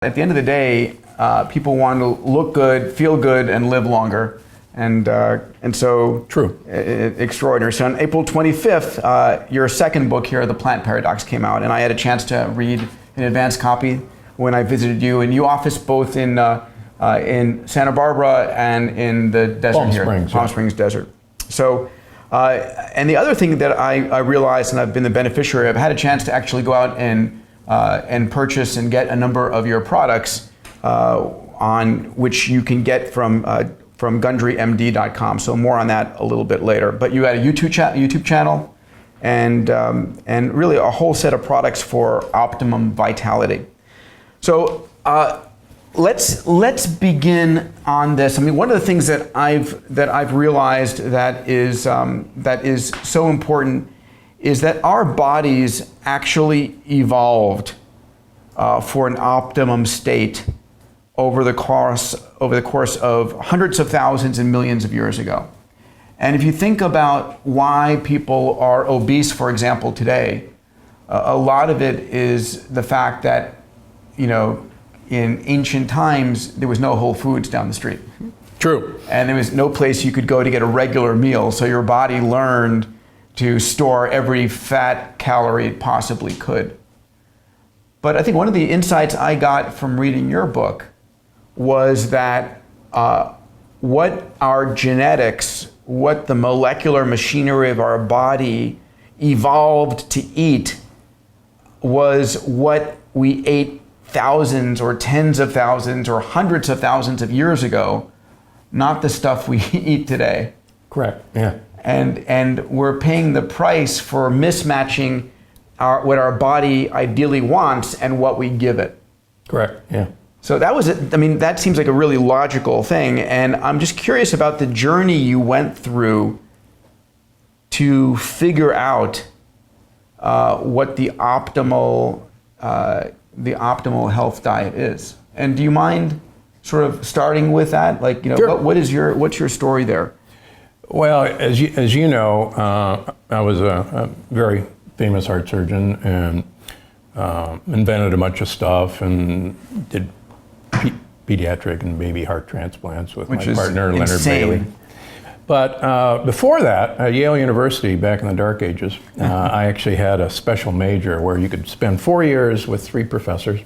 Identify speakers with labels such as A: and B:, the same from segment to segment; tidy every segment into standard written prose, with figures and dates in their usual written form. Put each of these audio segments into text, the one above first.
A: At the end of the day, people want to look good, feel good, and live longer. And so,
B: true.
A: Extraordinary. So on April 25th, your second book here, The Plant Paradox, came out, and I had a chance to read an advanced copy when I visited you. And you office both in Santa Barbara and in the desert
B: Palm
A: here,
B: Springs,
A: Palm Springs Desert. So, and the other thing that I realized, and I've been the beneficiary, I've had a chance to actually go out and purchase and get a number of your products on which you can get from GundryMD.com. So more on that a little bit later. But you had a YouTube channel and really a whole set of products for optimum vitality. So let's begin on this. I mean, one of the things that I've realized that is so important is that our bodies actually evolved for an optimum state over the course of hundreds of thousands and millions of years ago. And if you think about why people are obese, for example, today, a lot of it is the fact that, you know, in ancient times, there was no Whole Foods down the street.
B: True.
A: And there was no place you could go to get a regular meal, so your body learned to store every fat calorie it possibly could. But I think one of the insights I got from reading your book was that what our genetics, what the molecular machinery of our body evolved to eat was what we ate thousands or tens of thousands or hundreds of thousands of years ago, not the stuff we eat today.
B: Correct, yeah.
A: And we're paying the price for mismatching what our body ideally wants and what we give it.
B: Correct, yeah.
A: So that was it. I mean, that seems like a really logical thing. And I'm just curious about the journey you went through to figure out what the optimal health diet is. And do you mind sort of starting with that? Like, you know,
B: sure.
A: What's your story there?
B: Well, as you know, I was a very famous heart surgeon and invented a bunch of stuff and did pediatric and baby heart transplants with my partner, Leonard Bailey. But before that, at Yale University, back in the dark ages, I actually had a special major where you could spend 4 years with 3 professors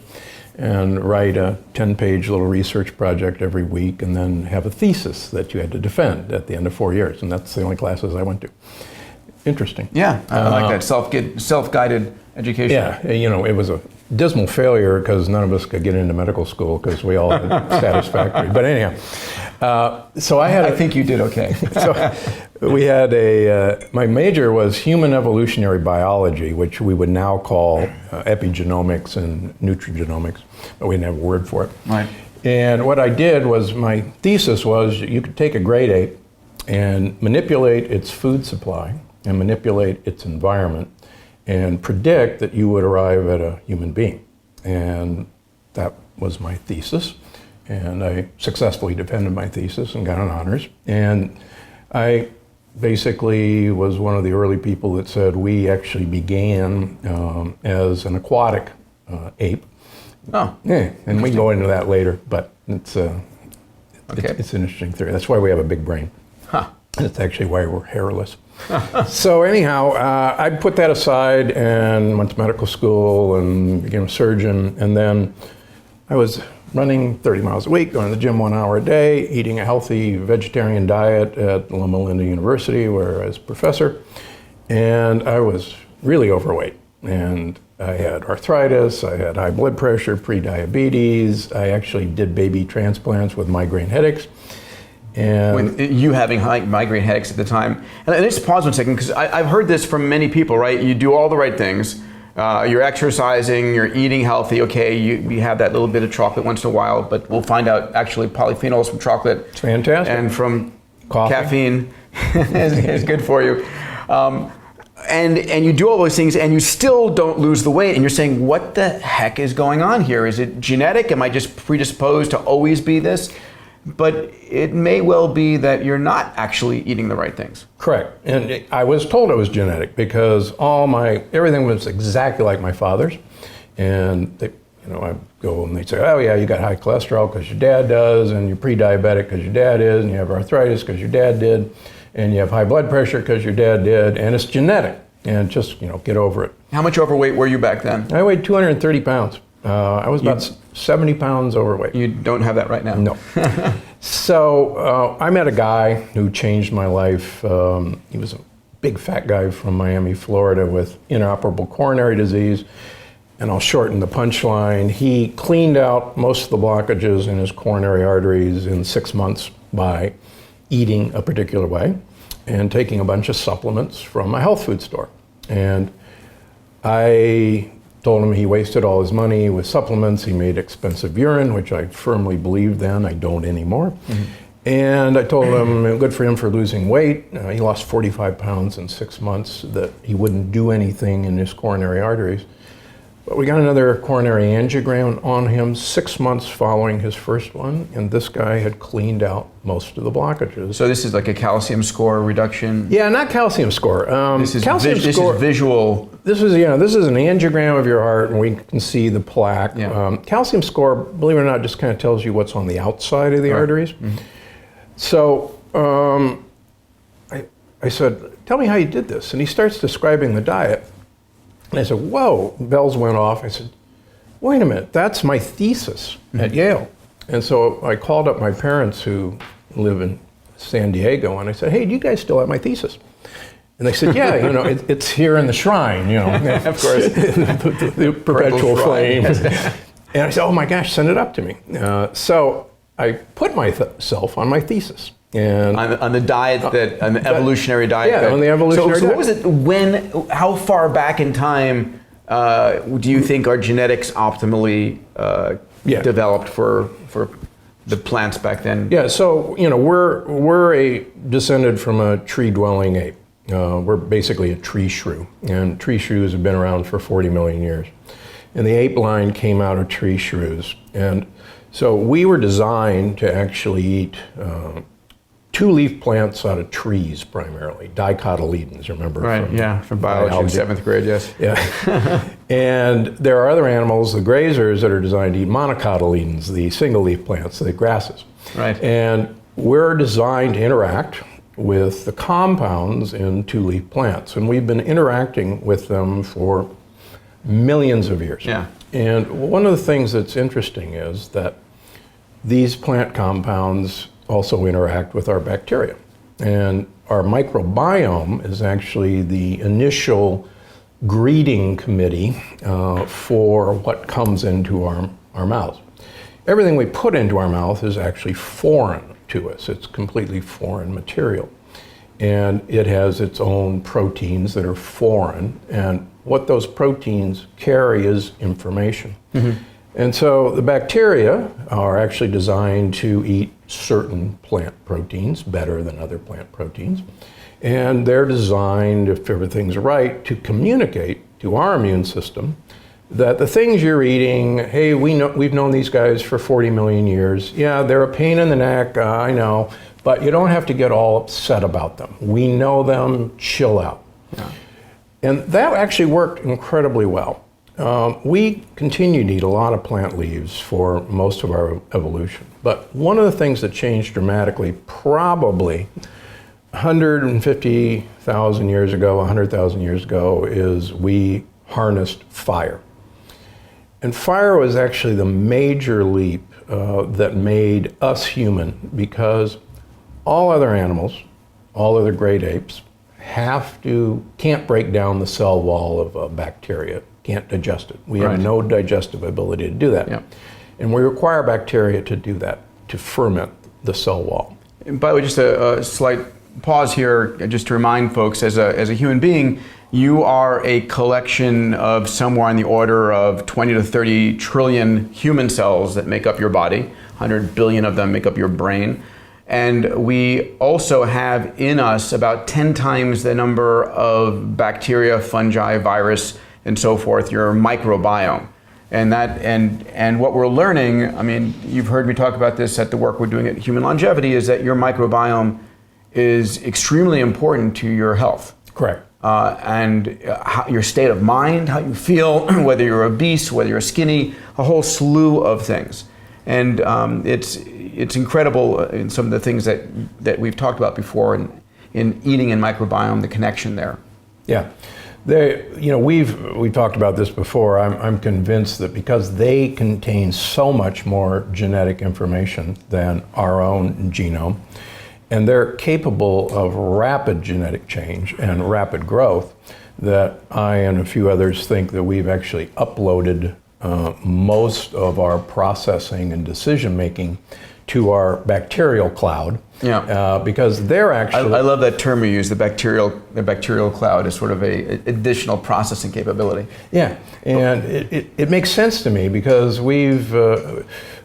B: and write a 10-page little research project every week and then have a thesis that you had to defend at the end of 4 years. And that's the only classes I went to. Interesting.
A: Yeah, I like that self-guided education.
B: Yeah, you know, it was a dismal failure because none of us could get into medical school because we all had satisfactory. But anyhow, so I
A: think you did okay.
B: So we had my major was human evolutionary biology, which we would now call epigenomics and nutrigenomics, but we didn't have a word for it.
A: Right.
B: And what I did was, my thesis was you could take a great ape and manipulate its food supply and manipulate its environment and predict that you would arrive at a human being. And that was my thesis. And I successfully defended my thesis and got an honors. And I basically was one of the early people that said we actually began as an aquatic ape.
A: Oh.
B: Yeah, and we can go into that later, but it's an interesting theory. That's why we have a big brain.
A: Huh.
B: And it's actually why we're hairless. So anyhow, I put that aside and went to medical school and became a surgeon. And then I was running 30 miles a week, going to the gym 1 hour a day, eating a healthy vegetarian diet at Loma Linda University, where I was a professor. And I was really overweight. And I had arthritis, I had high blood pressure, pre-diabetes. I actually did baby transplants with migraine headaches. And
A: with you having high migraine headaches at the time. And let's pause 1 second, because I've heard this from many people, right? You do all the right things. You're exercising, you're eating healthy. Okay, you have that little bit of chocolate once in a while, but we'll find out actually polyphenols from chocolate.
B: It's fantastic.
A: And from
B: coffee.
A: Caffeine is good for you. And you do all those things and you still don't lose the weight. And you're saying, what the heck is going on here? Is it genetic? Am I just predisposed to always be this? But it may well be that you're not actually eating the right things.
B: Correct. And I was told it was genetic because everything was exactly like my father's. And I go and they say, oh yeah, you got high cholesterol because your dad does, and you're pre-diabetic because your dad is, and you have arthritis because your dad did, and you have high blood pressure because your dad did, and it's genetic, and just, get over it.
A: How much overweight were you back then?
B: I weighed 230 pounds. I was about 70 pounds overweight.
A: You don't have that right now?
B: No. So I met a guy who changed my life. He was a big fat guy from Miami, Florida with inoperable coronary disease. And I'll shorten the punchline. He cleaned out most of the blockages in his coronary arteries in 6 months by eating a particular way and taking a bunch of supplements from a health food store. And I told him he wasted all his money with supplements. He made expensive urine, which I firmly believed then. I don't anymore. Mm-hmm. And I told him, good for him for losing weight. He lost 45 pounds in 6 months, that he wouldn't do anything in his coronary arteries. But we got another coronary angiogram on him 6 months following his first one, and this guy had cleaned out most of the blockages.
A: So this is like a calcium score reduction?
B: Yeah, not calcium score.
A: This is
B: calcium score,
A: visual.
B: This is an angiogram of your heart, and we can see the plaque.
A: Yeah.
B: Calcium score, believe it or not, just kind of tells you what's on the outside of the arteries. Mm-hmm. So I said, tell me how you did this. And he starts describing the diet. And I said, whoa, bells went off. I said, wait a minute, that's my thesis at Yale. And so I called up my parents who live in San Diego, and I said, hey, do you guys still have my thesis? And they said, yeah, it's here in the shrine,
A: Of course.
B: the perpetual flame. And I said, oh my gosh, send it up to me. So I put myself on my thesis. And
A: on the diet on the evolutionary diet.
B: Yeah, on the evolutionary diet.
A: So what was it, how far back in time do you think our genetics optimally developed for the plants back then?
B: Yeah, so, we're descended from a tree-dwelling ape. We're basically a tree shrew, and tree shrews have been around for 40 million years. And the ape line came out of tree shrews. And so we were designed to actually eat two-leaf plants out of trees primarily, dicotyledons, remember?
A: Right, from biology in 7th grade, yes.
B: Yeah. And there are other animals, the grazers, that are designed to eat monocotyledons, the single-leaf plants, the grasses.
A: Right.
B: And we're designed to interact with the compounds in two-leaf plants. And we've been interacting with them for millions of years.
A: Yeah.
B: And one of the things that's interesting is that these plant compounds also interact with our bacteria. And our microbiome is actually the initial greeting committee for what comes into our mouths. Everything we put into our mouth is actually foreign to us. It's completely foreign material. And it has its own proteins that are foreign, and what those proteins carry is information. Mm-hmm. And so the bacteria are actually designed to eat certain plant proteins better than other plant proteins. And they're designed, if everything's right, to communicate to our immune system that the things you're eating, hey, we've known these guys for 40 million years. Yeah, they're a pain in the neck, I know, but you don't have to get all upset about them. We know them, chill out. Yeah. And that actually worked incredibly well. We continue to eat a lot of plant leaves for most of our evolution. But one of the things that changed dramatically, probably 150,000 years ago, 100,000 years ago, is we harnessed fire. And fire was actually the major leap that made us human, because all other animals, all other great apes, can't break down the cell wall of a bacteria, can't digest it. We have no digestive ability to do that. Yep. And we require bacteria to do that, to ferment the cell wall.
A: And by the way, just a slight pause here, just to remind folks, as a human being, you are a collection of somewhere on the order of 20 to 30 trillion human cells that make up your body. 100 billion of them make up your brain. And we also have in us about 10 times the number of bacteria, fungi, virus, and so forth, your microbiome. And what we're learning, I mean, you've heard me talk about this at the work we're doing at Human Longevity, is that your microbiome is extremely important to your health.
B: Correct.
A: your state of mind, how you feel, whether you're obese, whether you're skinny, a whole slew of things. And it's incredible in some of the things that we've talked about before in eating and microbiome, the connection there.
B: Yeah. We've talked about this before. I'm convinced that because they contain so much more genetic information than our own genome, and they're capable of rapid genetic change and rapid growth, that I and a few others think that we've actually uploaded most of our processing and decision making to our bacterial cloud.
A: Yeah.
B: Because they're actually...
A: I love that term you use, the bacterial cloud is sort of a additional processing capability.
B: Yeah, and it makes sense to me because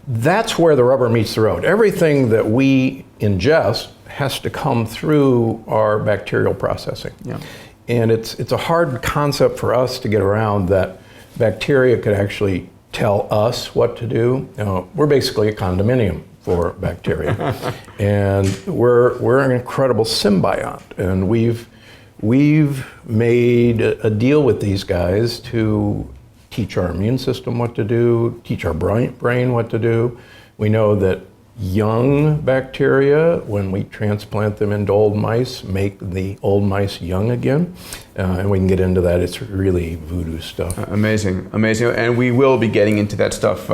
B: that's where the rubber meets the road. Everything that we ingest has to come through our bacterial processing. Yeah. And it's a hard concept for us to get around that bacteria could actually tell us what to do. We're basically a condominium for bacteria. And we're an incredible symbiont. And we've made a deal with these guys to teach our immune system what to do, teach our brain what to do. We know that young bacteria, when we transplant them into old mice, make the old mice young again. And we can get into that. It's really voodoo stuff.
A: Amazing, amazing. And we will be getting into that stuff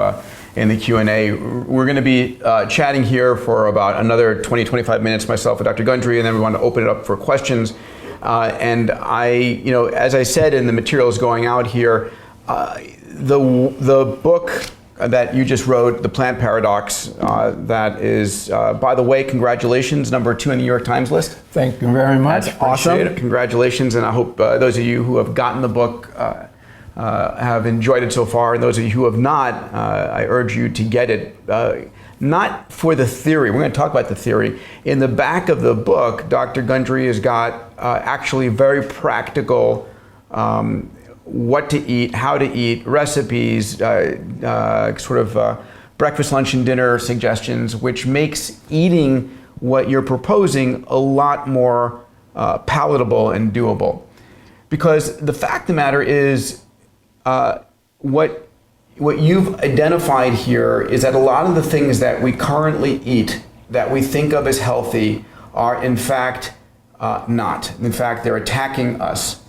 A: in the Q&A. We're going to be chatting here for about another 20-25 minutes, myself and Dr. Gundry, and then we want to open it up for questions. And as I said in the materials going out here, the book that you just wrote, The Plant Paradox, that is, by the way, congratulations, #2 in the New York Times list.
B: Thank you very much.
A: That's awesome. Congratulations, and I hope those of you who have gotten the book have enjoyed it so far, and those of you who have not, I urge you to get it. Not for the theory. We're going to talk about the theory. In the back of the book, Dr. Gundry has got actually very practical what to eat, how to eat, recipes, breakfast, lunch, and dinner suggestions, which makes eating what you're proposing a lot more palatable and doable. Because the fact of the matter is, what you've identified here is that a lot of the things that we currently eat that we think of as healthy are in fact not. In fact, they're attacking us.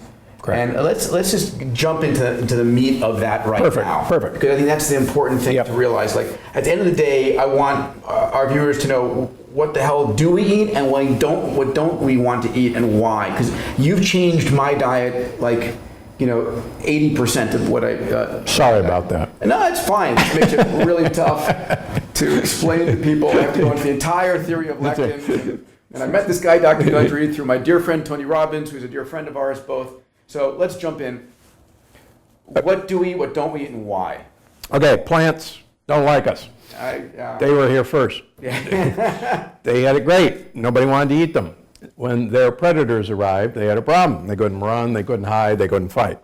A: Correct. And let's just jump into the meat of that right now. Perfect. Because I think that's the important thing to realize. Like at the end of the day, I want our viewers to know what the hell do we eat and what don't we want to eat and why. Because you've changed my diet 80% of what I...
B: Sorry about that.
A: No, it's fine. It makes it really tough to explain to people. I have to go into the entire theory of lectin. And I met this guy, Dr. Gundry, through my dear friend Tony Robbins, who's a dear friend of ours both. So let's jump in. What do we eat, what don't we eat, and why?
B: Okay, plants don't like us. They were here first. They had it great. Nobody wanted to eat them. When their predators arrived, they had a problem. They couldn't run, they couldn't hide, they couldn't fight.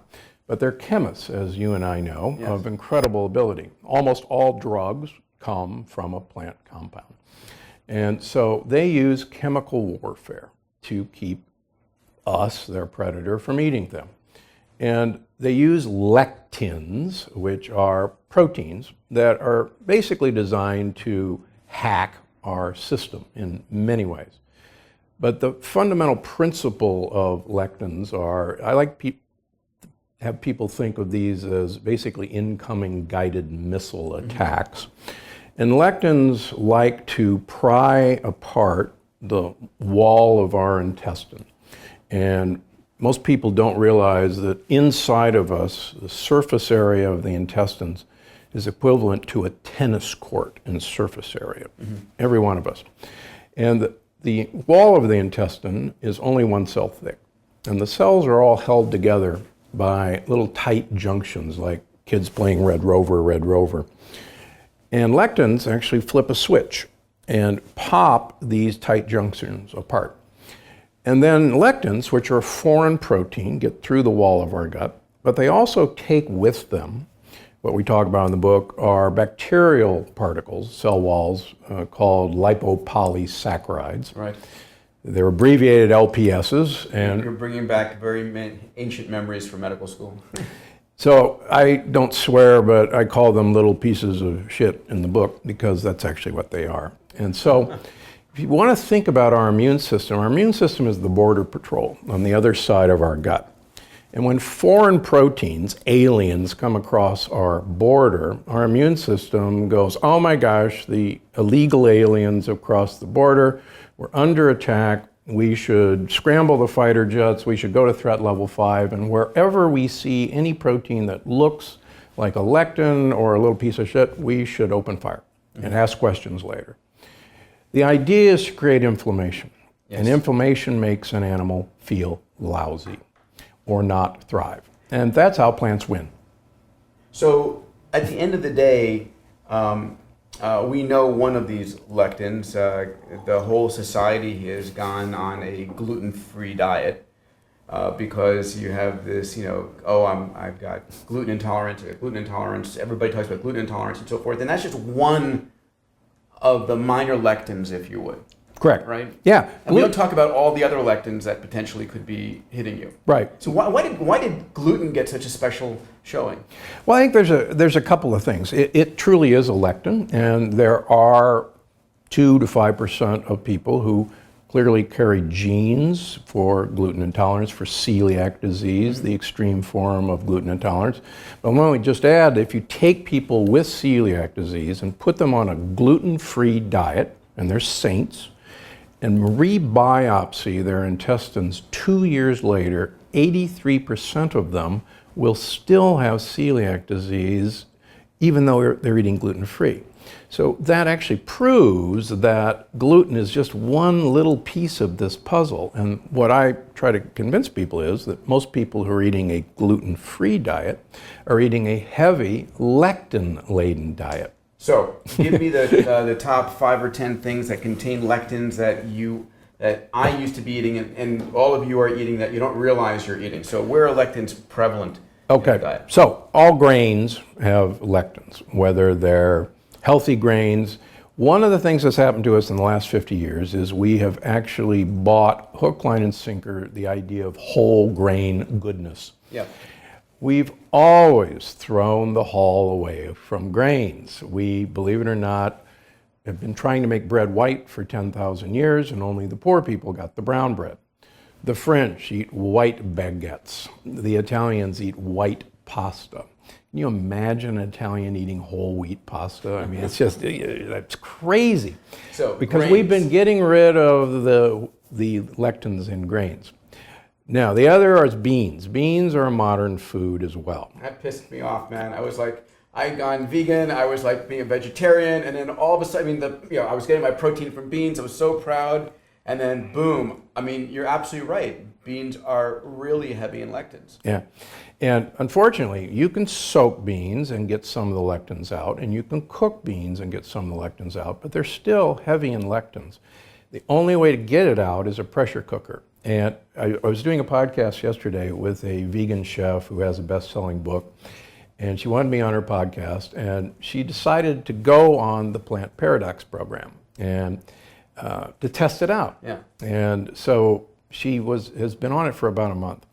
B: But they're chemists, as you and I know, of incredible ability. Almost all drugs come from a plant compound. And so they use chemical warfare to keep us, their predator, from eating them. And they use lectins, which are proteins that are basically designed to hack our system in many ways. But the fundamental principle of lectins are, I like have people think of these as basically incoming guided missile attacks. And lectins like to pry apart the wall of our intestine. And most people don't realize that inside of us, the surface area of the intestines is equivalent to a tennis court in surface area, every one of us. And the wall of the intestine is only one cell thick. And the cells are all held together by little tight junctions, like kids playing Red Rover, Red Rover. And lectins actually flip a switch and pop these tight junctions apart. And then lectins, which are a foreign protein, get through the wall of our gut, but they also take with them, what we talk about in the book, are bacterial particles, cell walls, called lipopolysaccharides.
A: Right.
B: They're abbreviated LPSs. And
A: you're bringing back very ancient memories from medical school.
B: so I don't swear, but I call them little pieces of shit in the book because that's actually what they are. And so if you want to think about our immune system is the border patrol on the other side of our gut. And when foreign proteins, aliens, come across our border, our immune system goes, oh my gosh, the illegal aliens have crossed the border, we're under attack, we should scramble the fighter jets, we should go to threat level 5, and wherever we see any protein that looks like a lectin or a little piece of shit, we should open fire and ask questions later. The idea is to create inflammation, and inflammation makes an animal feel lousy or not thrive. And that's how plants win.
A: So at the end of the day, we know one of these lectins, the whole society has gone on a gluten-free diet because you have this, I've got gluten intolerance, everybody talks about gluten intolerance and so forth, and that's just one of the minor lectins, if you would.
B: Correct.
A: Right?
B: Yeah.
A: And we don't talk about all the other lectins that potentially could be hitting you.
B: Right.
A: So why did gluten get such a special showing?
B: Well, I think there's a couple of things. It truly is a lectin, and there are 2 to 5% of people who clearly carry genes for gluten intolerance, for celiac disease, the extreme form of gluten intolerance. But when we just add, if you take people with celiac disease and put them on a gluten-free diet, and they're saints, and rebiopsy their intestines 2 years later, 83% of them will still have celiac disease even though they're eating gluten-free. So that actually proves that gluten is just one little piece of this puzzle. And what I try to convince people is that most people who are eating a gluten-free diet are eating a heavy lectin-laden diet.
A: So, give me the top 5 or 10 things that contain lectins that I used to be eating and all of you are eating that you don't realize you're eating. So, where are lectins prevalent in the diet?
B: So all grains have lectins, whether they're healthy grains. One of the things that's happened to us in the last 50 years is we have actually bought hook, line, and sinker the idea of whole grain goodness.
A: Yeah.
B: We've always thrown the haul away from grains. We, believe it or not, have been trying to make bread white for 10,000 years, and only the poor people got the brown bread. The French eat white baguettes. The Italians eat white pasta. Can you imagine an Italian eating whole wheat pasta? I mean, it's just, that's crazy.
A: So
B: because
A: grains.
B: we've been getting rid of the lectins in grains. Now, the other is beans. Beans are a modern food as well.
A: That pissed me off, man. I was like, I'd gone vegan, I was like being a vegetarian, and then all of a sudden, I was getting my protein from beans, I was so proud, and then boom. I mean, you're absolutely right. Beans are really heavy in lectins.
B: Yeah, and unfortunately, you can soak beans and get some of the lectins out, and you can cook beans and get some of the lectins out, but they're still heavy in lectins. The only way to get it out is a pressure cooker. And I was doing a podcast yesterday with a vegan chef who has a best-selling book, and she wanted me on her podcast, and she decided to go on the Plant Paradox program and to test it out.
A: Yeah.
B: And so she has been on it for about a month.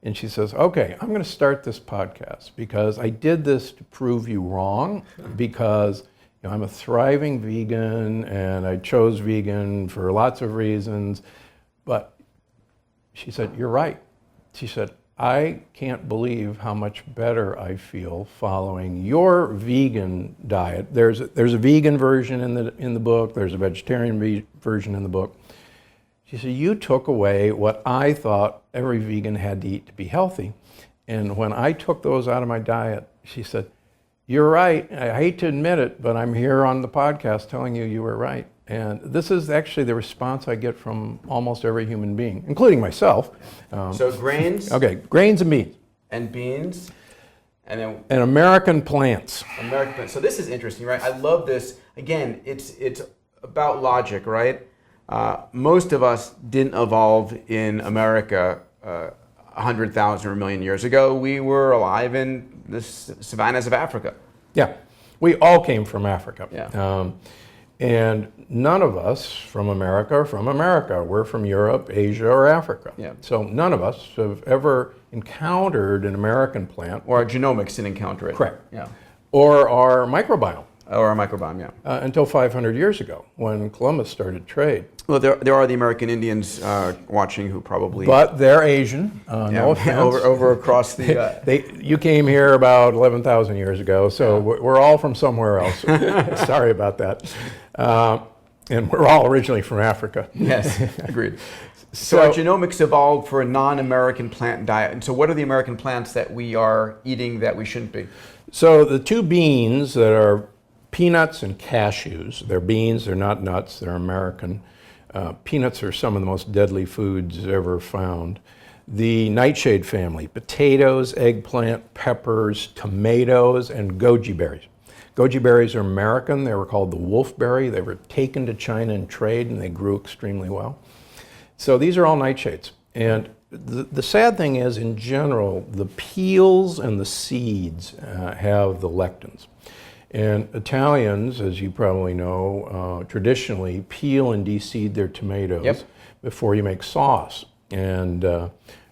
B: And she says, okay, I'm going to start this podcast because I did this to prove you wrong, because I'm a thriving vegan and I chose vegan for lots of reasons. But she said, you're right. She said, I can't believe how much better I feel following your vegan diet. There's a vegan version in the book. There's a vegetarian version in the book. She said, you took away what I thought every vegan had to eat to be healthy. And when I took those out of my diet, she said, you're right. I hate to admit it, but I'm here on the podcast telling you were right. And this is actually the response I get from almost every human being, including myself.
A: So grains?
B: Okay, grains and beans.
A: And beans. And then
B: And American plants.
A: American plants. So this is interesting, right? I love this. Again, it's about logic, right? Most of us didn't evolve in America 100,000 or a million years ago. We were alive in the savannas of Africa.
B: Yeah, we all came from Africa.
A: Yeah.
B: And none of us from America are from America. We're from Europe, Asia, or Africa.
A: Yeah.
B: So none of us have ever encountered an American plant.
A: Or our genomics didn't encounter it.
B: Correct.
A: Yeah.
B: Or our microbiome.
A: Or our microbiome, yeah.
B: Until 500 years ago, when Columbus started trade.
A: Well, there are the American Indians watching who probably...
B: But they're Asian, no offense.
A: over across the...
B: You came here about 11,000 years ago, so we're all from somewhere else. Sorry about that. And we're all originally from Africa.
A: Yes, agreed. So our genomics evolved for a non-American plant diet. And so what are the American plants that we are eating that we shouldn't be?
B: So the two beans that are peanuts and cashews, they're beans, they're not nuts, they're American. Peanuts are some of the most deadly foods ever found. The nightshade family, potatoes, eggplant, peppers, tomatoes, and goji berries. Goji berries are American. They were called the wolfberry. They were taken to China in trade, and they grew extremely well. So these are all nightshades. And the sad thing is, in general, the peels and the seeds have the lectins. And Italians, as you probably know, traditionally peel and de-seed their tomatoes before you make sauce. And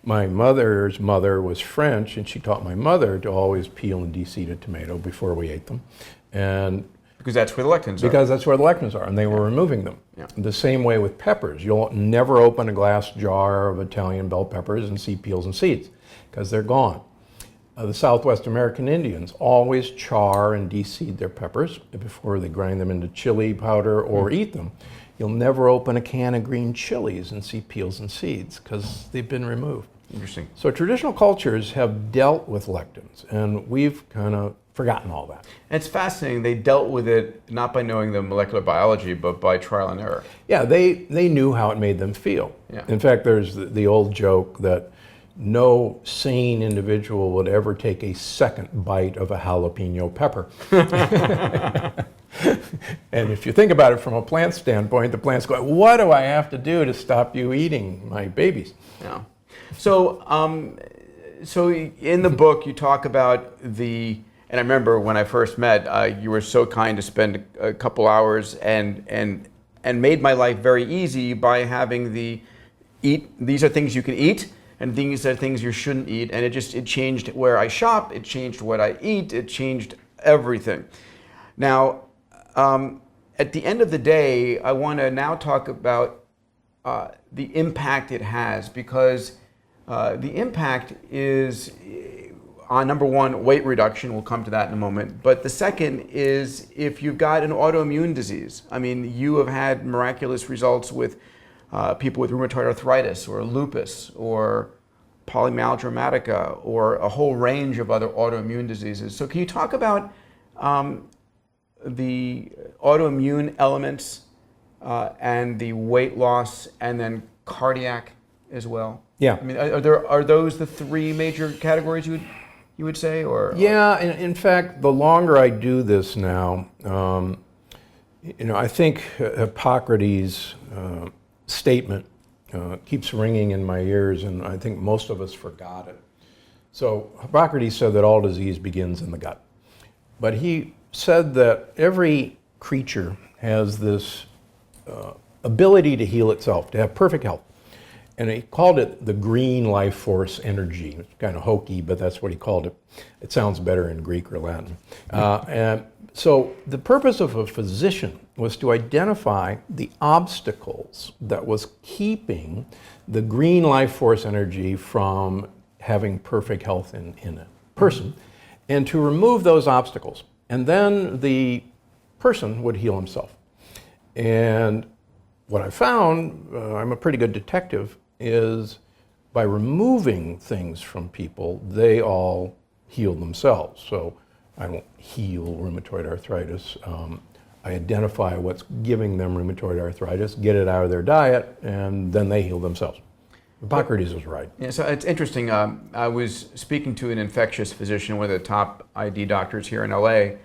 B: my mother's mother was French, and she taught my mother to always peel and de-seed a tomato before we ate them. And
A: because that's where the lectins are.
B: Because that's where the lectins are, and they were removing them.
A: Yeah.
B: The same way with peppers. You'll never open a glass jar of Italian bell peppers and see peels and seeds, because they're gone. The Southwest American Indians always char and de-seed their peppers before they grind them into chili powder or eat them. You'll never open a can of green chilies and see peels and seeds, because they've been removed.
A: Interesting.
B: So traditional cultures have dealt with lectins, and we've kind of forgotten all that.
A: And it's fascinating. They dealt with it not by knowing the molecular biology, but by trial and error.
B: Yeah, they knew how it made them feel.
A: Yeah.
B: In fact, there's the old joke that no sane individual would ever take a second bite of a jalapeno pepper. And if you think about it from a plant standpoint, the plant's going, what do I have to do to stop you eating my babies?
A: Yeah. So, so in the book, you talk about and I remember when I first met, you were so kind to spend a couple hours and made my life very easy by having these are things you can eat, and these are things you shouldn't eat. And it changed where I shop, it changed what I eat, it changed everything. Now, at the end of the day, I want to now talk about the impact it has, because the impact is on, number one, weight reduction. We'll come to that in a moment. But the second is if you've got an autoimmune disease. I mean, you have had miraculous results with people with rheumatoid arthritis or lupus or polymyalgia rheumatica or a whole range of other autoimmune diseases. So can you talk about the autoimmune elements and the weight loss and then cardiac as well?
B: Yeah.
A: I mean, are those the three major categories you would say, or?
B: Yeah, in fact, the longer I do this now, I think Hippocrates' statement keeps ringing in my ears, and I think most of us forgot it. So Hippocrates said that all disease begins in the gut. But he said that every creature has this ability to heal itself, to have perfect health. And he called it the green life force energy. It's kind of hokey, but that's what he called it. It sounds better in Greek or Latin. And so the purpose of a physician was to identify the obstacles that was keeping the green life force energy from having perfect health in a person, and to remove those obstacles. And then the person would heal himself. And what I found, I'm a pretty good detective, is by removing things from people, they all heal themselves. So I don't heal rheumatoid arthritis. I identify what's giving them rheumatoid arthritis, get it out of their diet, and then they heal themselves. Hippocrates was right.
A: Yeah, so it's interesting. I was speaking to an infectious physician, one of the top ID doctors here in LA,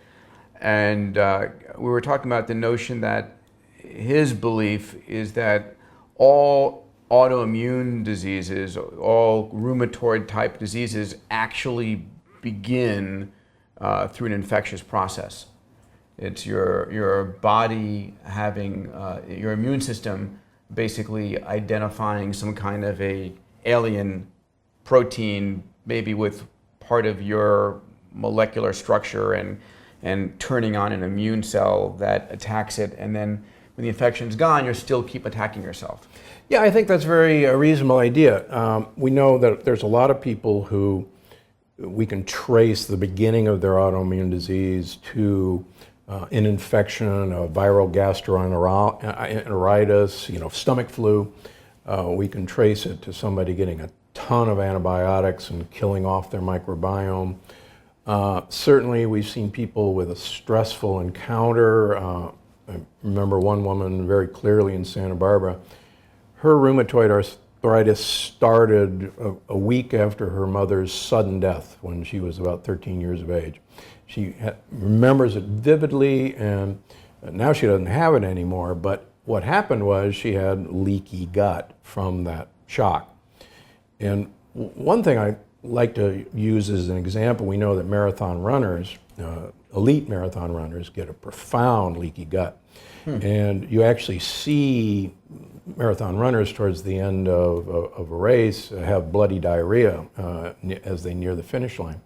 A: and we were talking about the notion that his belief is that all autoimmune diseases, all rheumatoid type diseases actually begin through an infectious process. It's your body having your immune system basically identifying some kind of a alien protein, maybe with part of your molecular structure, and turning on an immune cell that attacks it, and then when the infection's gone, you still keep attacking yourself.
B: Yeah, I think that's a reasonable idea. We know that there's a lot of people who we can trace the beginning of their autoimmune disease to an infection, a viral gastroenteritis, stomach flu. We can trace it to somebody getting a ton of antibiotics and killing off their microbiome. Certainly, we've seen people with a stressful encounter. I remember one woman very clearly in Santa Barbara. Her rheumatoid arthritis started a week after her mother's sudden death when she was about 13 years of age. She remembers it vividly, and now she doesn't have it anymore, but what happened was she had leaky gut from that shock. And one thing I like to use as an example, we know that marathon runners, elite marathon runners, get a profound leaky gut. And you actually see marathon runners towards the end of a race have bloody diarrhea as they near the finish line.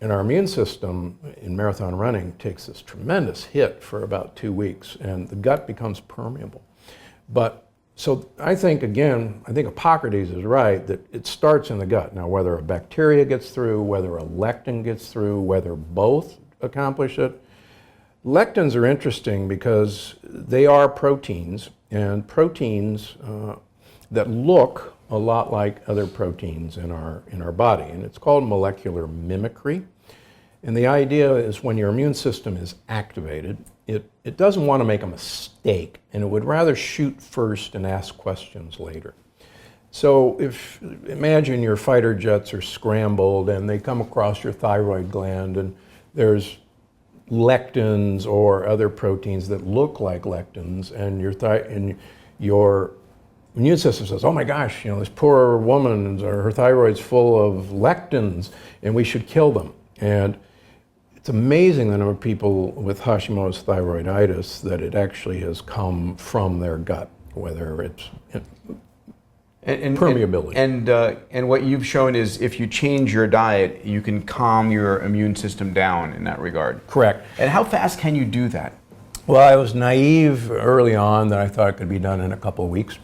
B: And our immune system in marathon running takes this tremendous hit for about 2 weeks, and the gut becomes permeable. So I think Hippocrates is right that it starts in the gut. Now, whether a bacteria gets through, whether a lectin gets through, whether both accomplish it. Lectins are interesting because they are proteins, and proteins that look a lot like other proteins in our body, and it's called molecular mimicry. And the idea is when your immune system is activated, it doesn't want to make a mistake, and it would rather shoot first and ask questions later. So imagine your fighter jets are scrambled and they come across your thyroid gland, and there's lectins or other proteins that look like lectins, and your immune system says, oh my gosh, this poor woman, her thyroid's full of lectins and we should kill them. And it's amazing the number of people with Hashimoto's thyroiditis that it actually has come from their gut, whether it's permeability.
A: And what you've shown is if you change your diet, you can calm your immune system down in that regard.
B: Correct.
A: And how fast can you do that?
B: Well, I was naive early on that I thought it could be done in a couple of weeks.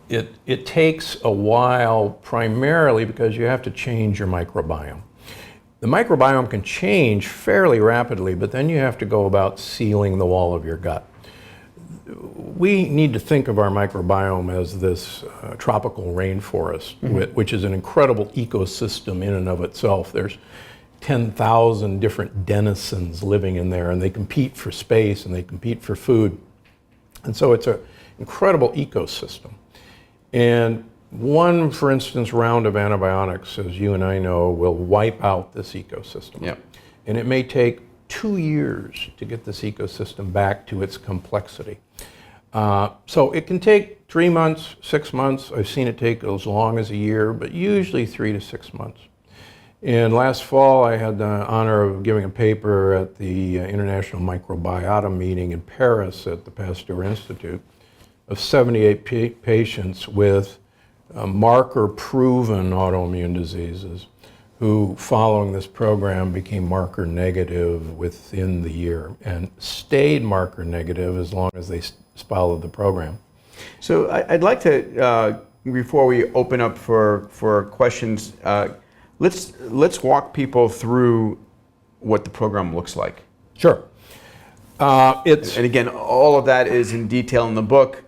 B: It takes a while, primarily because you have to change your microbiome. The microbiome can change fairly rapidly, but then you have to go about sealing the wall of your gut. We need to think of our microbiome as this tropical rainforest, which is an incredible ecosystem in and of itself. There's 10,000 different denizens living in there, and they compete for space and they compete for food. And so it's an incredible ecosystem. And one, for instance, round of antibiotics, as you and I know, will wipe out this ecosystem.
A: Yep.
B: And it may take 2 years to get this ecosystem back to its complexity. So it can take 3 months, 6 months. I've seen it take as long as a year, but usually 3 to 6 months. And last fall, I had the honor of giving a paper at the International Microbiome meeting in Paris at the Pasteur Institute of 78 patients with marker-proven autoimmune diseases who, following this program, became marker negative within the year and stayed marker negative as long as they followed the program.
A: So I'd like to, before we open up for questions, let's walk people through what the program looks like.
B: Sure.
A: And again, all of that is in detail in the book,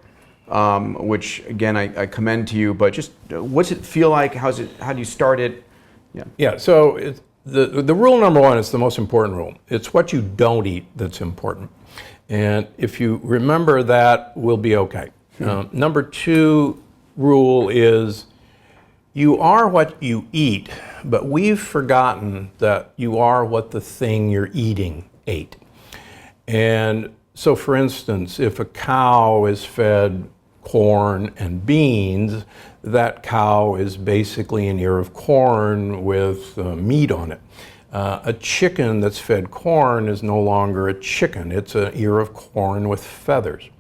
A: which again I commend to you. But just what's it feel like? How do you start it?
B: Yeah. So the rule number one is the most important rule. It's what you don't eat that's important, and if you remember that, we'll be okay. Number two rule is you are what you eat, but we've forgotten that you are what the thing you're eating ate. And so, for instance, if a cow is fed corn and beans, that cow is basically an ear of corn with meat on it. A chicken that's fed corn is no longer a chicken. It's an ear of corn with feathers.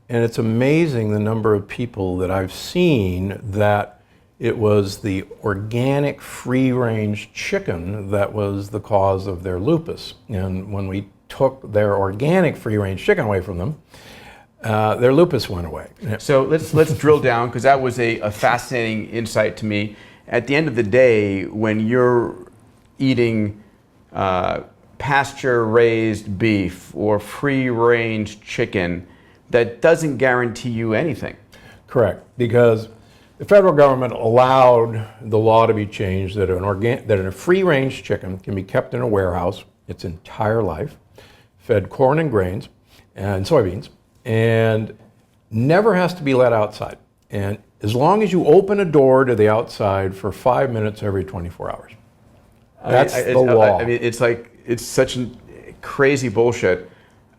B: And it's amazing the number of people that I've seen that it was the organic free-range chicken that was the cause of their lupus. And when we took their organic free-range chicken away from them, their lupus went away.
A: So let's drill down, because that was a fascinating insight to me. At the end of the day, when you're eating pasture-raised beef or free-range chicken, that doesn't guarantee you anything.
B: Correct, because the federal government allowed the law to be changed that a free-range chicken can be kept in a warehouse its entire life, fed corn and grains and soybeans, and never has to be let outside. And as long as you open a door to the outside for 5 minutes every 24 hours. That's the law.
A: I mean, it's such crazy bullshit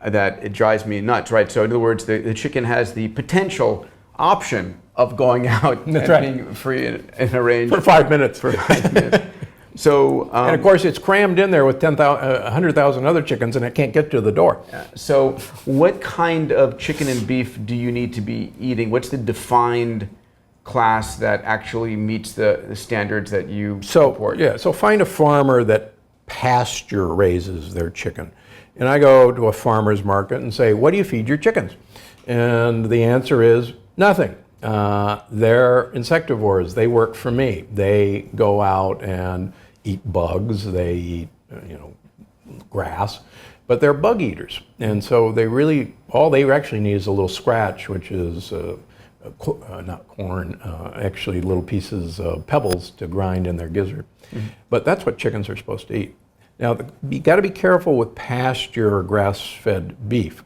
A: that it drives me nuts, right? So in other words, the chicken has the potential option of going out and being free in a range.
B: For 5 minutes.
A: For 5 minutes. So,
B: and of course, it's crammed in there with 100,000 other chickens, and it can't get to the door.
A: So what kind of chicken and beef do you need to be eating? What's the defined class that actually meets the standards that you support?
B: So find a farmer that pasture raises their chicken. And I go to a farmer's market and say, what do you feed your chickens? And the answer is nothing. They're insectivores. They work for me. They go out and eat bugs. They eat, grass, but they're bug eaters. And so all they actually need is a little scratch, which is not corn, actually little pieces of pebbles to grind in their gizzard. Mm-hmm. But that's what chickens are supposed to eat. Now, you got to be careful with pasture or grass-fed beef,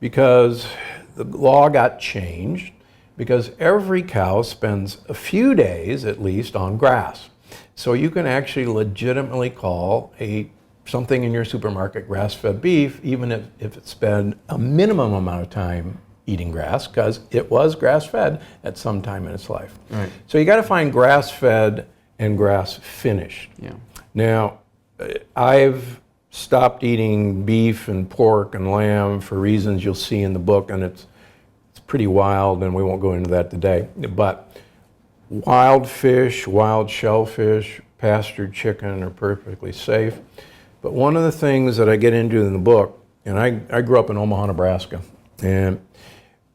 B: because the law got changed because every cow spends a few days at least on grass. So you can actually legitimately call something in your supermarket grass-fed beef, even if it spent a minimum amount of time eating grass, because it was grass-fed at some time in its life.
A: Right.
B: So you got to find grass-fed and grass-finished.
A: Yeah.
B: Now, I've stopped eating beef and pork and lamb for reasons you'll see in the book, and it's pretty wild, and we won't go into that today. But wild fish, wild shellfish, pastured chicken are perfectly safe. But one of the things that I get into in the book, and I grew up in Omaha, Nebraska, and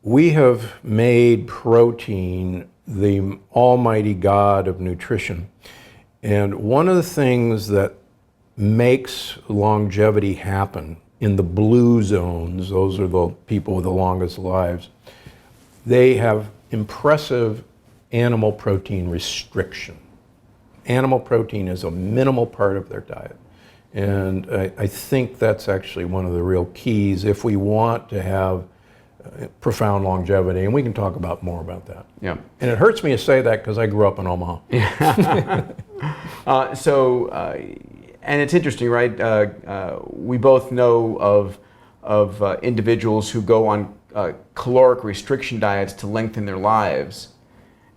B: we have made protein the almighty god of nutrition. And one of the things that makes longevity happen in the blue zones, those are the people with the longest lives, they have impressive animal protein restriction. Animal protein is a minimal part of their diet. And I think that's actually one of the real keys if we want to have profound longevity, and we can talk more about that.
A: Yeah.
B: And it hurts me to say that because I grew up in Omaha.
A: And it's interesting, right? We both know of individuals who go on caloric restriction diets to lengthen their lives.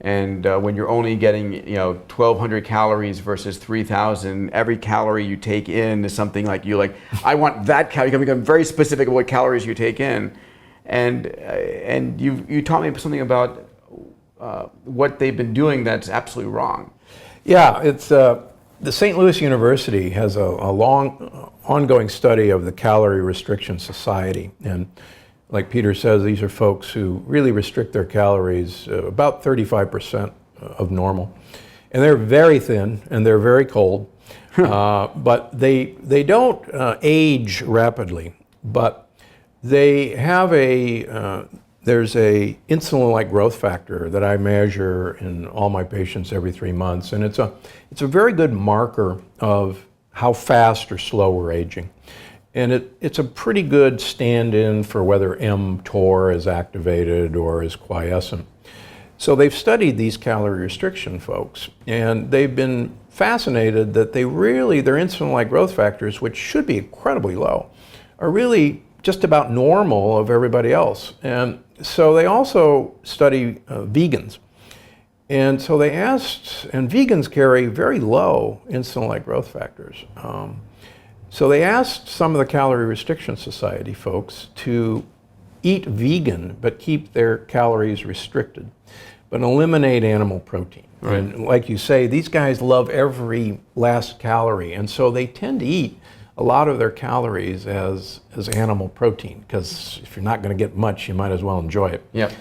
A: And when you're only getting 1,200 calories versus 3,000, every calorie you take in is something like I want that calorie. You can become very specific about what calories you take in. And you taught me something about what they've been doing that's absolutely wrong.
B: Yeah, it's the St. Louis University has a long ongoing study of the Calorie Restriction Society, and like Peter says, these are folks who really restrict their calories about 35% of normal, and they're very thin and they're very cold, but they don't age rapidly, but they have there's a insulin-like growth factor that I measure in all my patients every 3 months, and it's a very good marker of how fast or slow we're aging. And it's a pretty good stand-in for whether mTOR is activated or is quiescent. So they've studied these calorie restriction folks, and they've been fascinated that their insulin-like growth factors, which should be incredibly low, are really just about normal of everybody else. And so they also study vegans. And so they asked, and vegans carry very low insulin-like growth factors. So they asked some of the Calorie Restriction Society folks to eat vegan, but keep their calories restricted, but eliminate animal protein. Right. And like you say, these guys love every last calorie, and so they tend to eat a lot of their calories as animal protein, because if you're not going to get much, you might as well enjoy it.
A: Yep.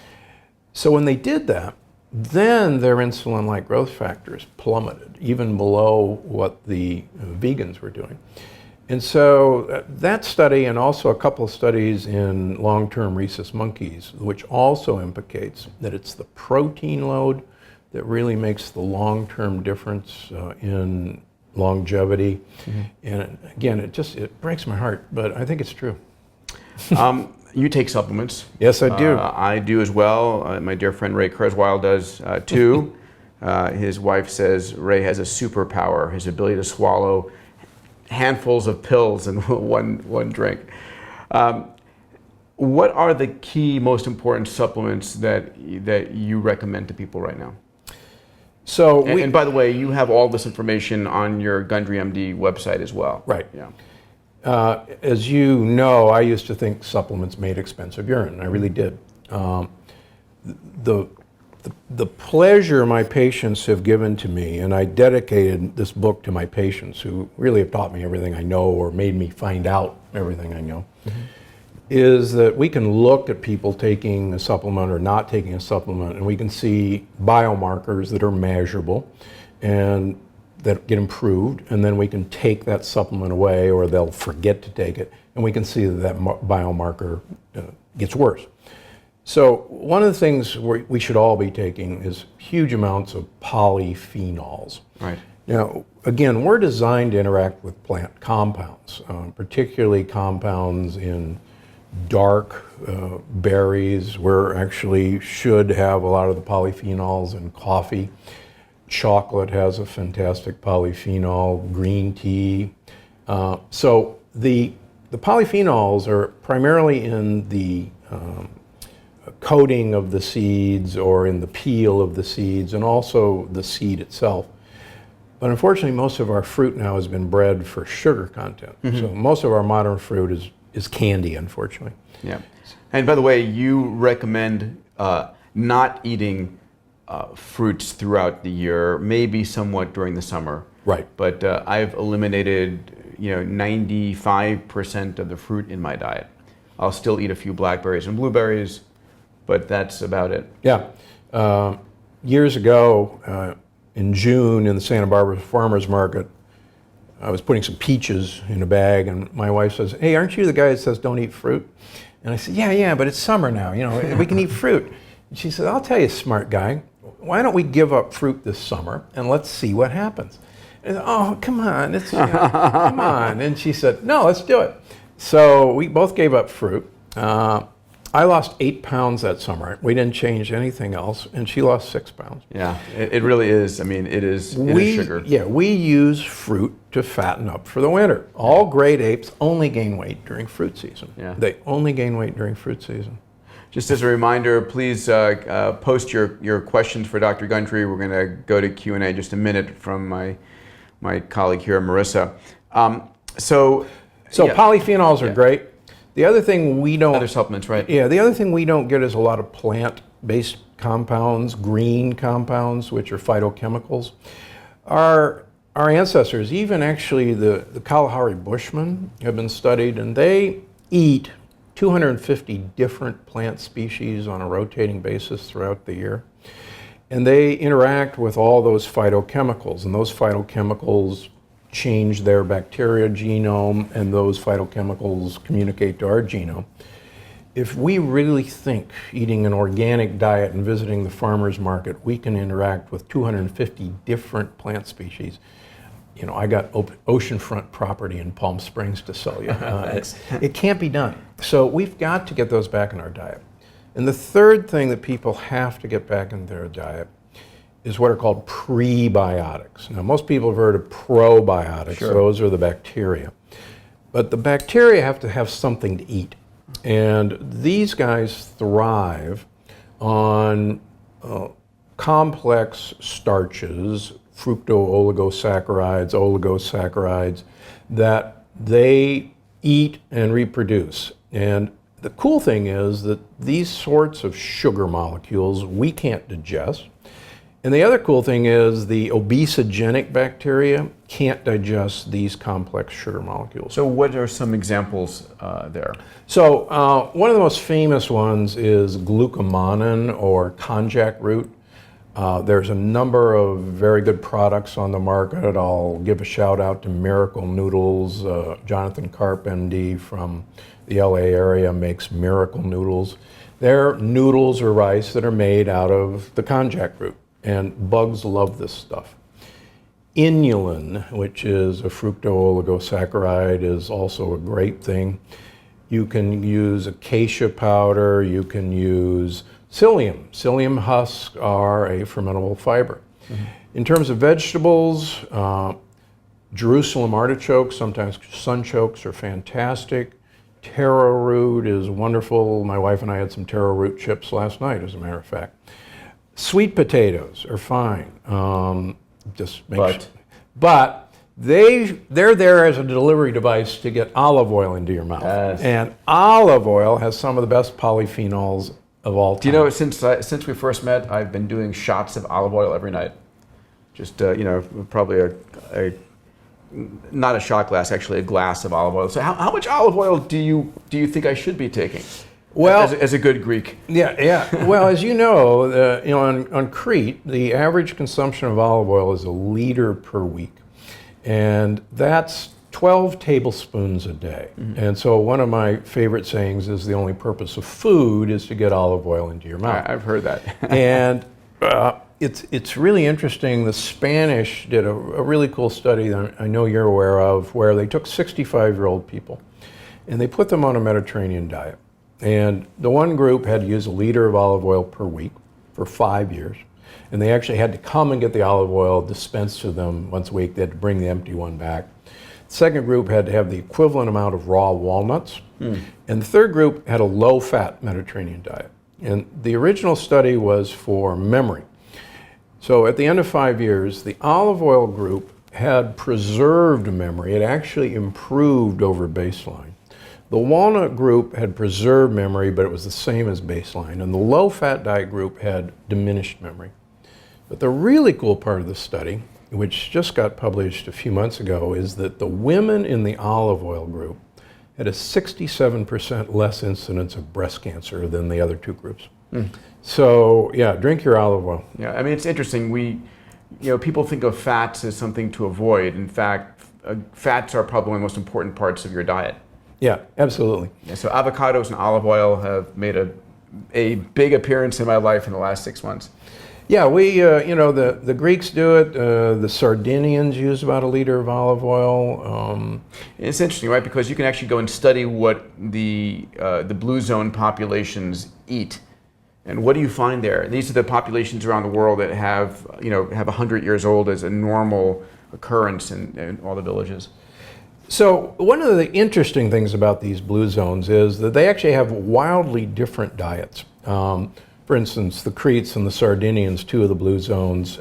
B: So when they did that, then their insulin-like growth factors plummeted, even below what the vegans were doing. And so that study, and also a couple of studies in long-term rhesus monkeys, which also implicates that it's the protein load that really makes the long-term difference in longevity. Mm-hmm. And again, it breaks my heart, but I think it's true.
A: You take supplements.
B: Yes, I do.
A: I do as well. My dear friend Ray Kurzweil does too. His wife says Ray has a superpower, his ability to swallow handfuls of pills in one drink. What are the key, most important supplements that you recommend to people right now?
B: So,
A: and by the way, you have all this information on your Gundry MD website as well.
B: Right.
A: Yeah.
B: As you know, I used to think supplements made expensive urine. I really did. The pleasure my patients have given to me, and I dedicated this book to my patients who really have taught me everything I know, or made me find out everything I know, mm-hmm. is that we can look at people taking a supplement or not taking a supplement, and we can see biomarkers that are measurable and that get improved, and then we can take that supplement away, or they'll forget to take it, and we can see that biomarker gets worse. So one of the things we should all be taking is huge amounts of polyphenols.
A: Right.
B: Now, again, we're designed to interact with plant compounds, particularly compounds in dark berries. We actually should have a lot of the polyphenols in coffee. Chocolate has a fantastic polyphenol, green tea. So the polyphenols are primarily in the coating of the seeds, or in the peel of the seeds, and also the seed itself. But unfortunately, most of our fruit now has been bred for sugar content. Mm-hmm. So most of our modern fruit is candy, unfortunately.
A: Yeah. And by the way, you recommend not eating fruits throughout the year, maybe somewhat during the summer.
B: Right.
A: But I've eliminated 95% of the fruit in my diet. I'll still eat a few blackberries and blueberries, but that's about it.
B: Yeah. Years ago, in June in the Santa Barbara Farmers Market, I was putting some peaches in a bag, and my wife says, "Hey, aren't you the guy that says don't eat fruit?" And I said, yeah, but it's summer now, we can eat fruit. And she said, "I'll tell you, smart guy, why don't we give up fruit this summer and let's see what happens?" And I said, "Oh, come on, come on." And she said, "No, let's do it." So we both gave up fruit. I lost 8 pounds that summer. We didn't change anything else, and she lost 6 pounds.
A: Yeah, it really is. I mean, it is sugar.
B: Yeah, we use fruit to fatten up for the winter. All great apes only gain weight during fruit season.
A: Yeah.
B: They only gain weight during fruit season.
A: Just as a reminder, please post your questions for Dr. Gundry. We're going to go to Q&A in just a minute from my colleague here, Marissa. So yeah.
B: Polyphenols are great. The other thing we don't...
A: Other supplements, right?
B: Yeah, the other thing we don't get is a lot of plant-based compounds, green compounds, which are phytochemicals. Our ancestors, even actually the Kalahari Bushmen, have been studied, and they eat 250 different plant species on a rotating basis throughout the year. And they interact with all those phytochemicals, and those phytochemicals change their bacteria genome, and those phytochemicals communicate to our genome. If we really think eating an organic diet and visiting the farmer's market, we can interact with 250 different plant species. I got oceanfront property in Palm Springs to sell you. It can't be done. So we've got to get those back in our diet. And the third thing that people have to get back in their diet is what are called prebiotics. Now, most people have heard of probiotics. Sure. Those are the bacteria. But the bacteria have to have something to eat. And these guys thrive on complex starches, oligosaccharides, that they eat and reproduce. And the cool thing is that these sorts of sugar molecules we can't digest. And the other cool thing is the obesogenic bacteria can't digest these complex sugar molecules.
A: So what are some examples there?
B: So one of the most famous ones is glucomannan or konjac root. There's a number of very good products on the market. I'll give a shout out to Miracle Noodles. Jonathan Carp, MD from the LA area, makes Miracle Noodles. They're noodles or rice that are made out of the konjac root, and bugs love this stuff. Inulin, which is a fructooligosacchariide, is also a great thing. You can use acacia powder, you can use psyllium. Psyllium husks are a fermentable fiber. Mm-hmm. In terms of vegetables, Jerusalem artichokes, sometimes sunchokes, are fantastic. Taro root is wonderful. My wife and I had some taro root chips last night, as a matter of fact. Sweet potatoes are fine. But they're there as a delivery device to get olive oil into your mouth. Yes. And olive oil has some of the best polyphenols of all time.
A: Do you know, since we first met, I've been doing shots of olive oil every night. Just, probably not a shot glass, actually a glass of olive oil. So how much olive oil do you think I should be taking? Well, as a good Greek.
B: Yeah. Well, as you know, on Crete, the average consumption of olive oil is 1 liter per week. And that's 12 tablespoons a day. Mm-hmm. And so one of my favorite sayings is the only purpose of food is to get olive oil into your mouth.
A: I've heard that.
B: And it's really interesting. The Spanish did a really cool study that I know you're aware of, where they took 65-year-old people and they put them on a Mediterranean diet. And the one group had to use 1 liter of olive oil per week for 5 years. And they actually had to come and get the olive oil dispensed to them once a week. They had to bring the empty one back. The second group had to have the equivalent amount of raw walnuts. And the third group had a low-fat Mediterranean diet. And the original study was for memory. So at the end of 5 years, the olive oil group had preserved memory. It actually improved over baseline. The walnut group had preserved memory, but it was the same as baseline. And the low-fat diet group had diminished memory. But the really cool part of the study, which just got published a few months ago, is that the women in the olive oil group had a 67% less incidence of breast cancer than the other two groups. So, yeah, drink your olive oil.
A: Yeah, I mean, it's interesting. People think of fats as something to avoid. In fact, fats are probably one of the most important parts of your diet.
B: Yeah, absolutely.
A: Yeah, so avocados and olive oil have made a big appearance in my life in the last 6 months.
B: Yeah, the Greeks do it. The Sardinians use about 1 liter of olive oil.
A: It's interesting, right? Because you can actually go and study what the blue zone populations eat. And what do you find there? These are the populations around the world that have 100 years old as a normal occurrence in all the villages.
B: So one of the interesting things about these blue zones is that they actually have wildly different diets. For instance, the Cretes and the Sardinians, two of the blue zones,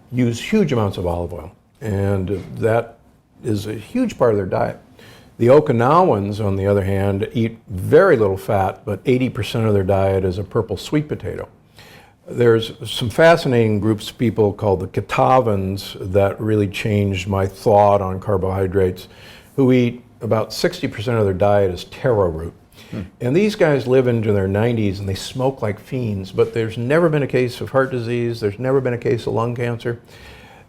B: use huge amounts of olive oil. And that is a huge part of their diet. The Okinawans, on the other hand, eat very little fat, but 80% of their diet is a purple sweet potato. There's some fascinating groups of people called the Kitavans that really changed my thought on carbohydrates, who eat about 60% of their diet is taro root. And these guys live into their 90s and they smoke like fiends, but there's never been a case of heart disease, there's never been a case of lung cancer.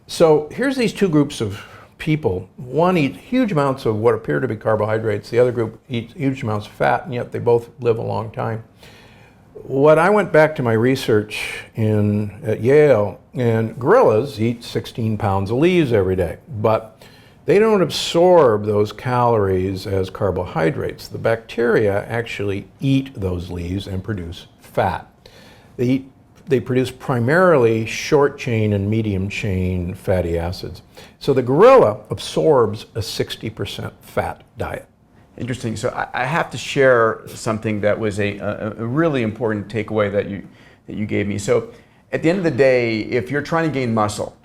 B: So here's these two groups of people. One eats huge amounts of what appear to be carbohydrates, the other group eats huge amounts of fat, and yet they both live a long time. What I went back to my research at Yale, and gorillas eat 16 pounds of leaves every day, but they don't absorb those calories as carbohydrates. The bacteria actually eat those leaves and produce fat. They produce primarily short chain and medium chain fatty acids. So the gorilla absorbs a 60% fat diet.
A: Interesting. So I have to share something that was a really important takeaway that you gave me. So at the end of the day, if you're trying to gain muscle,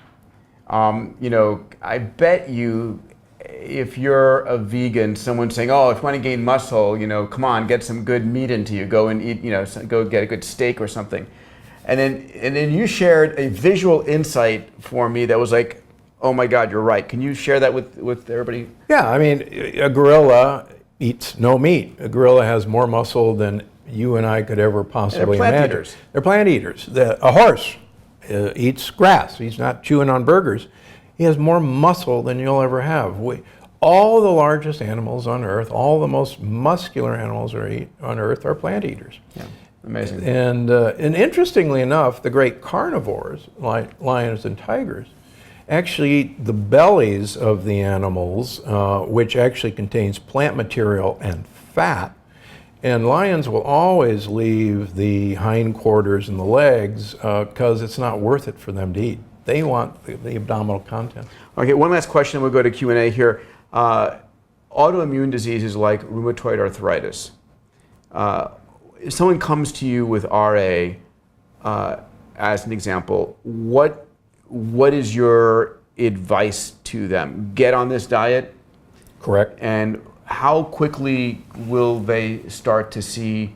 A: I bet you, if you're a vegan, someone's saying, "Oh, if you want to gain muscle, come on, get some good meat into you. Go and eat, go get a good steak or something." And then you shared a visual insight for me that was like, "Oh my God, you're right." Can you share that with everybody?
B: Yeah, I mean, a gorilla eats no meat. A gorilla has more muscle than you and I could ever possibly
A: plant
B: imagine.
A: eaters.
B: They're plant eaters. A horse eats grass. He's not chewing on burgers. He has more muscle than you'll ever have. All the largest animals on Earth, all the most muscular animals on Earth are plant eaters.
A: Yeah, amazing.
B: And interestingly enough, the great carnivores, like lions and tigers, actually eat the bellies of the animals, which actually contains plant material and fat. And lions will always leave the hindquarters and the legs because it's not worth it for them to eat. They want the abdominal content.
A: Okay, one last question, we'll go to Q&A here. Autoimmune diseases like rheumatoid arthritis. If someone comes to you with RA, as an example, what is your advice to them? Get on this diet?
B: Correct.
A: And how quickly will they start to see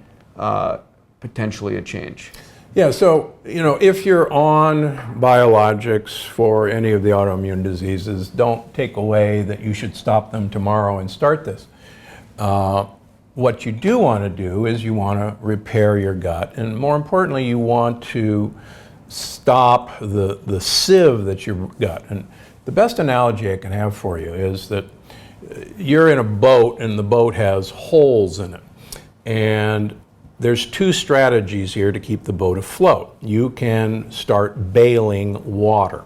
A: potentially a change?
B: Yeah, so, if you're on biologics for any of the autoimmune diseases, don't take away that you should stop them tomorrow and start this. What you do want to do is you want to repair your gut, and more importantly, you want to stop the sieve that you've got. And the best analogy I can have for you is that you're in a boat and the boat has holes in it. And there's two strategies here to keep the boat afloat. You can start bailing water.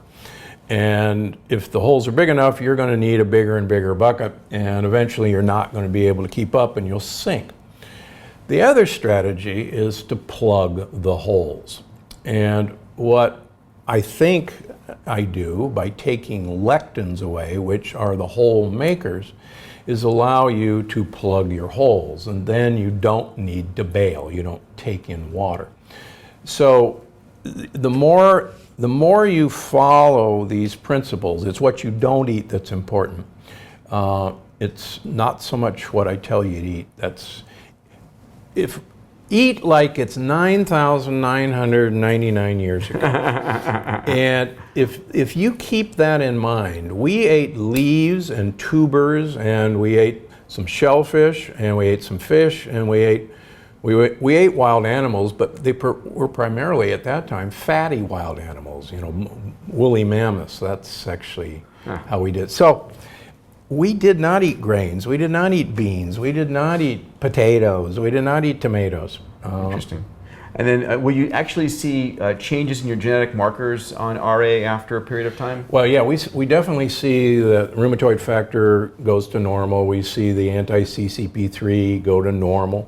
B: And if the holes are big enough, you're going to need a bigger and bigger bucket, and eventually you're not going to be able to keep up and you'll sink. The other strategy is to plug the holes. And what I think I do by taking lectins away, which are the hole makers, is allow you to plug your holes, and then you don't need to bail. You don't take in water. So the more you follow these principles, it's what you don't eat that's important. It's not so much what I tell you to eat. Eat like it's 9,999 years ago. And if you keep that in mind, we ate leaves and tubers, and we ate some shellfish, and we ate some fish, and we ate wild animals, but they were primarily at that time fatty wild animals, woolly mammoths. That's actually how we did. So we did not eat grains, we did not eat beans, we did not eat potatoes, we did not eat tomatoes.
A: Interesting. And then will you actually see changes in your genetic markers on RA after a period of time?
B: Well, yeah, we definitely see the rheumatoid factor goes to normal. We see the anti-CCP3 go to normal.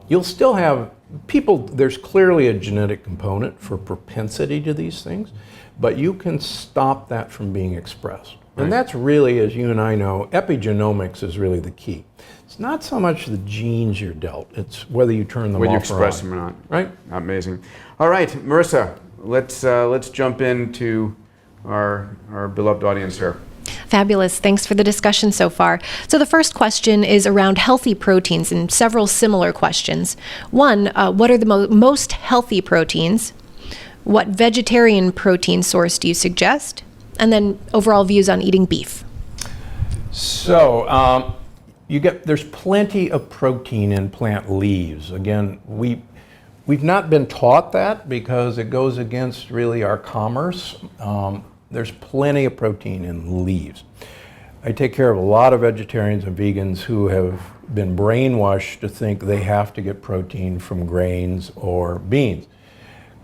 B: You'll still have people, there's clearly a genetic component for propensity to these things, but you can stop that from being expressed. And that's really, as you and I know, epigenomics is really the key. It's not so much the genes you're dealt, it's whether you turn them off or on.
A: Whether you express them or not.
B: Right?
A: Amazing. All right, Marissa, let's jump into our beloved audience here.
C: Fabulous. Thanks for the discussion so far. So the first question is around healthy proteins, and several similar questions. One, what are the most healthy proteins? What vegetarian protein source do you suggest? And then overall views on eating beef.
B: So there's plenty of protein in plant leaves. Again, we've not been taught that because it goes against really our commerce. There's plenty of protein in leaves. I take care of a lot of vegetarians and vegans who have been brainwashed to think they have to get protein from grains or beans.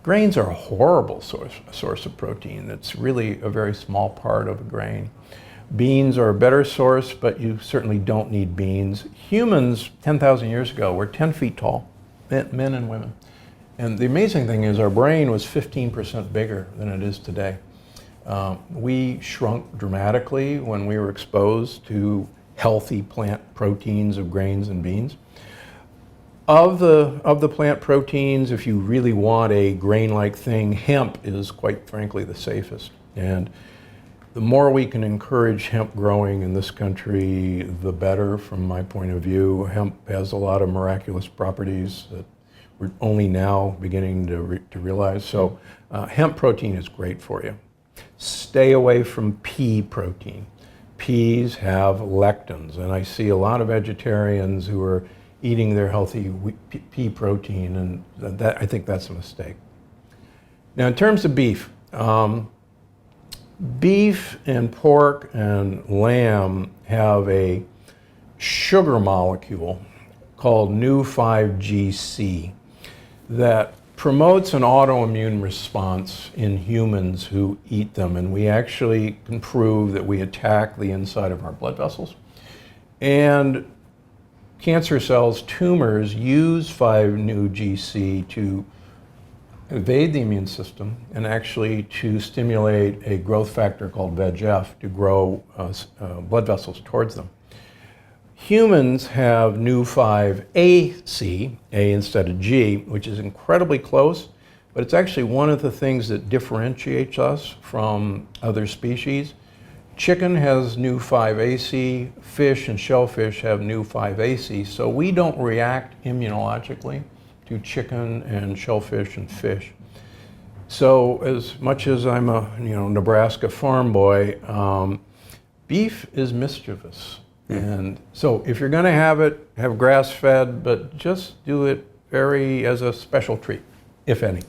B: Grains are a horrible source of protein. It's really a very small part of a grain. Beans are a better source, but you certainly don't need beans. Humans 10,000 years ago were 10 feet tall, men and women. And the amazing thing is our brain was 15% bigger than it is today. We shrunk dramatically when we were exposed to healthy plant proteins of grains and beans. Of the plant proteins, if you really want a grain-like thing, hemp is quite frankly the safest. And the more we can encourage hemp growing in this country, the better from my point of view. Hemp has a lot of miraculous properties that we're only now beginning to realize. So hemp protein is great for you. Stay away from pea protein. Peas have lectins, and I see a lot of vegetarians who are eating their healthy pea protein, and I think that's a mistake. Now, in terms of beef, beef and pork and lamb have a sugar molecule called New5GC that promotes an autoimmune response in humans who eat them, and we actually can prove that we attack the inside of our blood vessels. And cancer cells, tumors, use 5-NEU-GC to evade the immune system and actually to stimulate a growth factor called VEGF to grow blood vessels towards them. Humans have New5AC, A instead of G, which is incredibly close, but it's actually one of the things that differentiates us from other species. Chicken has New5AC, fish and shellfish have New5AC, so we don't react immunologically to chicken and shellfish and fish. So as much as I'm a Nebraska farm boy, beef is mischievous. And so if you're going to have it, have grass-fed, but just do it as a special treat, if any.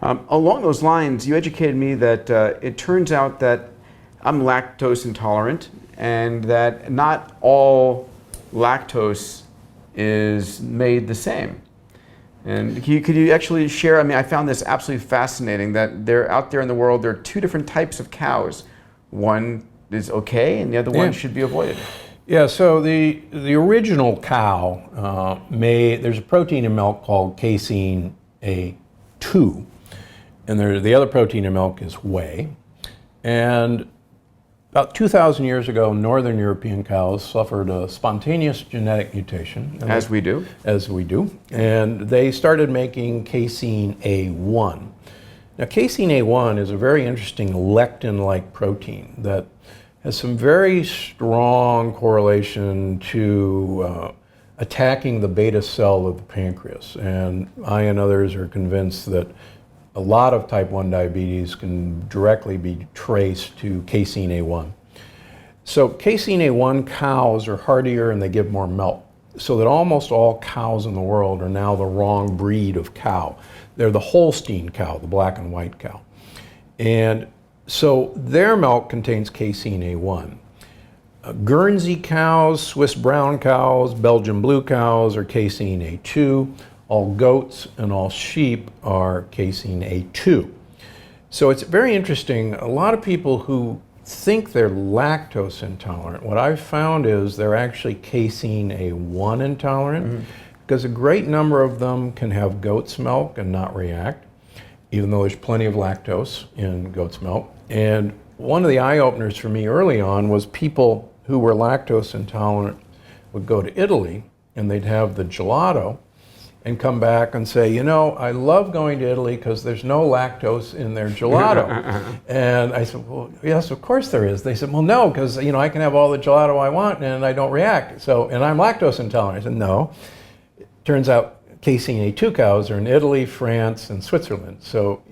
A: Along those lines, you educated me that it turns out that I'm lactose intolerant and that not all lactose is made the same. And could you actually share, I found this absolutely fascinating that out there in the world, there are two different types of cows. One is okay and the other one should be avoided.
B: Yeah, so the original cow there's a protein in milk called casein A2, and the other protein in milk is whey. And about 2,000 years ago, northern European cows suffered a spontaneous genetic mutation.
A: As we do.
B: And they started making casein A1. Now, casein A1 is a very interesting lectin-like protein that has some very strong correlation to attacking the beta cell of the pancreas. And I and others are convinced that a lot of type 1 diabetes can directly be traced to casein A1. So casein A1 cows are hardier and they give more milk. So that almost all cows in the world are now the wrong breed of cow. They're the Holstein cow, the black and white cow. And so their milk contains casein A1. Guernsey cows, Swiss brown cows, Belgian blue cows are casein A2. All goats and all sheep are casein A2. So it's very interesting. A lot of people who think they're lactose intolerant, what I've found is they're actually casein A1 intolerant, because a great number of them can have goat's milk and not react, even though there's plenty of lactose in goat's milk. And one of the eye-openers for me early on was people who were lactose intolerant would go to Italy and they'd have the gelato and come back and say, I love going to Italy because there's no lactose in their gelato. And I said, well, yes, of course there is. They said, well, no, because I can have all the gelato I want and I don't react. And I'm lactose intolerant. I said, no. It turns out casein A2 cows are in Italy, France, and Switzerland. So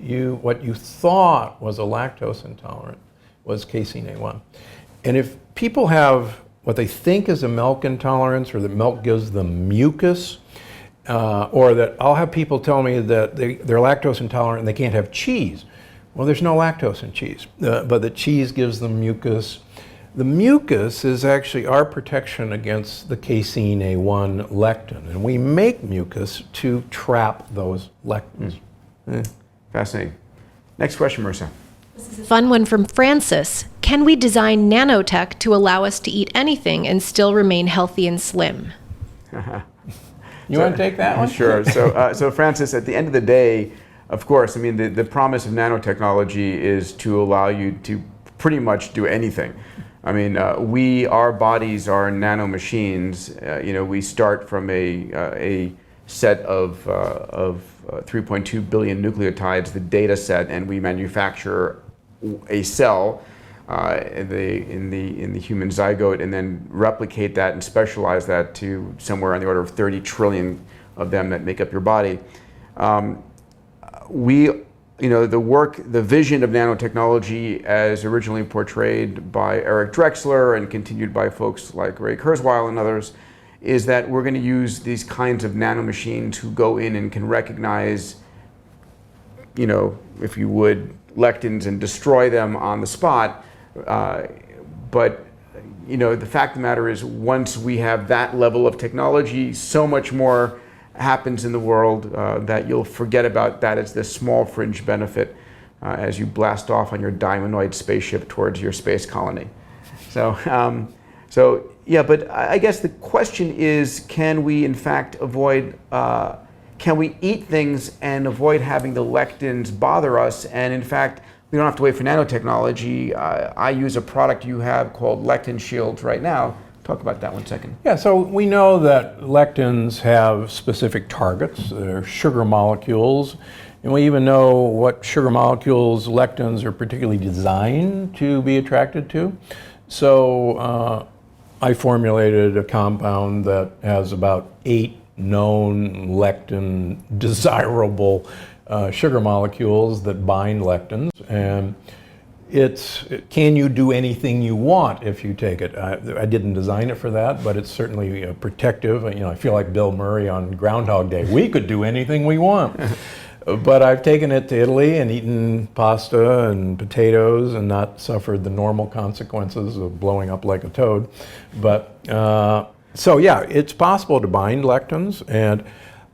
B: what you thought was a lactose intolerant was casein A1. And if people have what they think is a milk intolerance, or that milk gives them mucus, or that I'll have people tell me that they're lactose intolerant and they can't have cheese. Well, there's no lactose in cheese, but the cheese gives them mucus. The mucus is actually our protection against the casein A1 lectin, and we make mucus to trap those lectins.
A: Fascinating. Next question, Marissa.
C: This is a fun one from Francis. Can we design nanotech to allow us to eat anything and still remain healthy and slim?
B: You want to take that one?
A: Sure. So Francis, at the end of the day, of course, the promise of nanotechnology is to allow you to pretty much do anything. Our bodies are nano machines. We start from a set of 3.2 billion nucleotides, the data set, and we manufacture a cell in the human zygote, and then replicate that and specialize that to somewhere on the order of 30 trillion of them that make up your body. The vision of nanotechnology, as originally portrayed by Eric Drexler and continued by folks like Ray Kurzweil and others, is that we're going to use these kinds of nanomachines who go in and can recognize, if you would, lectins and destroy them on the spot. But the fact of the matter is, once we have that level of technology, so much more happens in the world that you'll forget about that as this small fringe benefit as you blast off on your Diamandis spaceship towards your space colony. So yeah, but I guess the question is, can we in fact avoid, can we eat things and avoid having the lectins bother us? And in fact, we don't have to wait for nanotechnology. I use a product you have called Lexan Shield right now. Talk about that 1 second.
B: Yeah, so we know that lectins have specific targets. They're sugar molecules. And we even know what sugar molecules lectins are particularly designed to be attracted to. So I formulated a compound that has about 8 known lectin desirable sugar molecules that bind lectins. And can you do anything you want if you take it? I didn't design it for that, but it's certainly protective. I feel like Bill Murray on Groundhog Day. We could do anything we want. But I've taken it to Italy and eaten pasta and potatoes and not suffered the normal consequences of blowing up like a toad. But so yeah, it's possible to bind lectins, and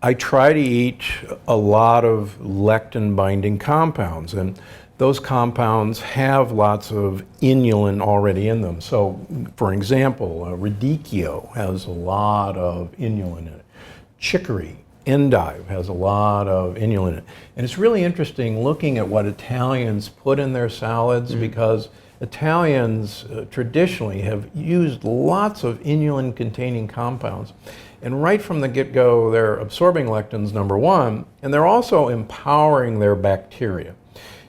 B: I try to eat a lot of lectin binding compounds, and those compounds have lots of inulin already in them. So, for example, radicchio has a lot of inulin in it. Chicory, endive, has a lot of inulin in it. And it's really interesting looking at what Italians put in their salads, because Italians traditionally have used lots of inulin-containing compounds. And right from the get-go, they're absorbing lectins, number one, and they're also empowering their bacteria.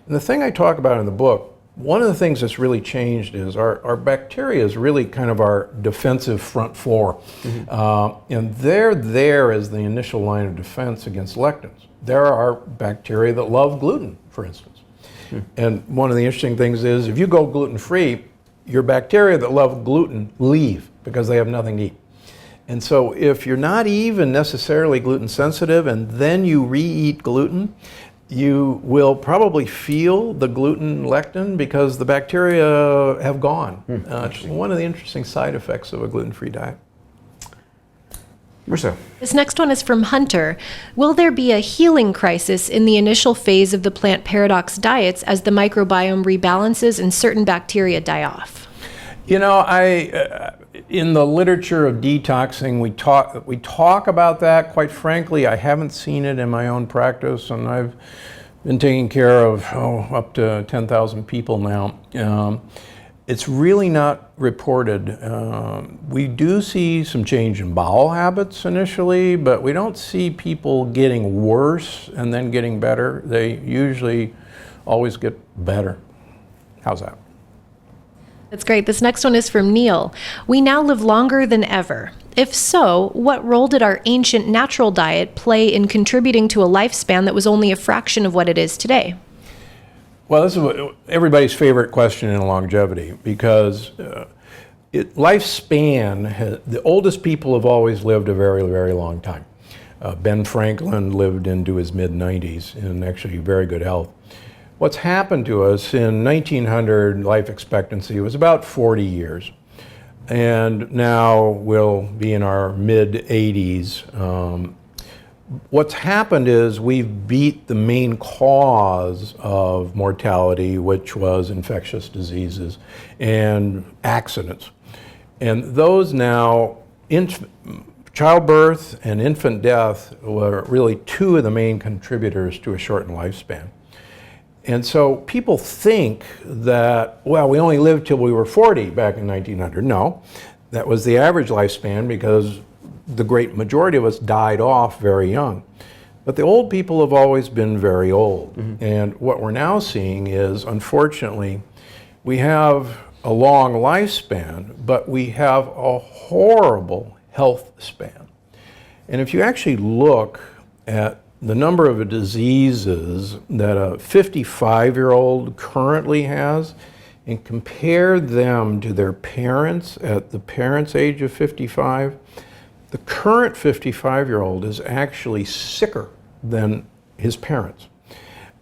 B: And the thing I talk about in the book, one of the things that's really changed is our bacteria is really kind of our defensive front floor. And they're there as the initial line of defense against lectins. There are bacteria that love gluten, for instance. And one of the interesting things is, if you go gluten-free, your bacteria that love gluten leave because they have nothing to eat. And so if you're not even necessarily gluten sensitive and then you re-eat gluten, you will probably feel the gluten lectin because the bacteria have gone. It's one of the interesting side effects of a gluten-free diet.
A: Marissa.
C: This next one is from Hunter. Will there be a healing crisis in the initial phase of the plant paradox diets as the microbiome rebalances and certain bacteria die off? In the literature of detoxing, we talk about that. Quite frankly, I haven't seen it in my own practice, and I've been taking care of up to 10,000 people now. It's really not reported. We do see some change in bowel habits initially, but we don't see people getting worse and then getting better. They usually always get better. How's that? That's great. This next one is from Neil. We now live longer than ever. If so, what role did our ancient natural diet play in contributing to a lifespan that was only a fraction of what it is today?
B: Well, this is everybody's favorite question in longevity, because lifespan, the oldest people have always lived a very, very long time. Ben Franklin lived into his mid-90s in actually very good health. What's happened to us in 1900, life expectancy was about 40 years. And now we'll be in our mid-80s. What's happened is we've beat the main cause of mortality, which was infectious diseases and accidents. And those now, childbirth and infant death were really two of the main contributors to a shortened lifespan. And so people think that, well, we only lived till we were 40 back in 1900. No, that was the average lifespan because the great majority of us died off very young. But the old people have always been very old. And what we're now seeing is, unfortunately, we have a long lifespan, but we have a horrible health span. And if you actually look at the number of diseases that a 55-year-old currently has and compare them to their parents at the parents' age of 55, the current 55-year-old is actually sicker than his parents.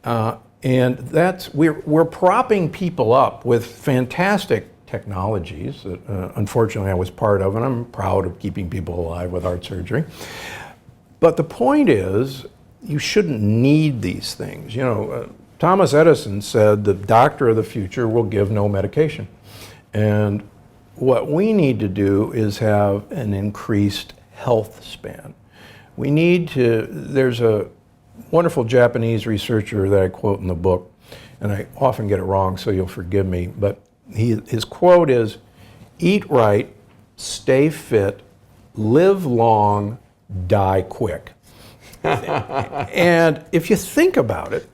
B: And we're propping people up with fantastic technologies that unfortunately I was part of, and I'm proud of keeping people alive with heart surgery. But the point is, you shouldn't need these things. You know, Thomas Edison said the doctor of the future will give no medication. And what we need to do is have an increased health span. We need to, there's a wonderful Japanese researcher that I quote in the book, and I often get it wrong, so you'll forgive me, but his quote is, "Eat right, stay fit, live long, die quick." And if you think about it,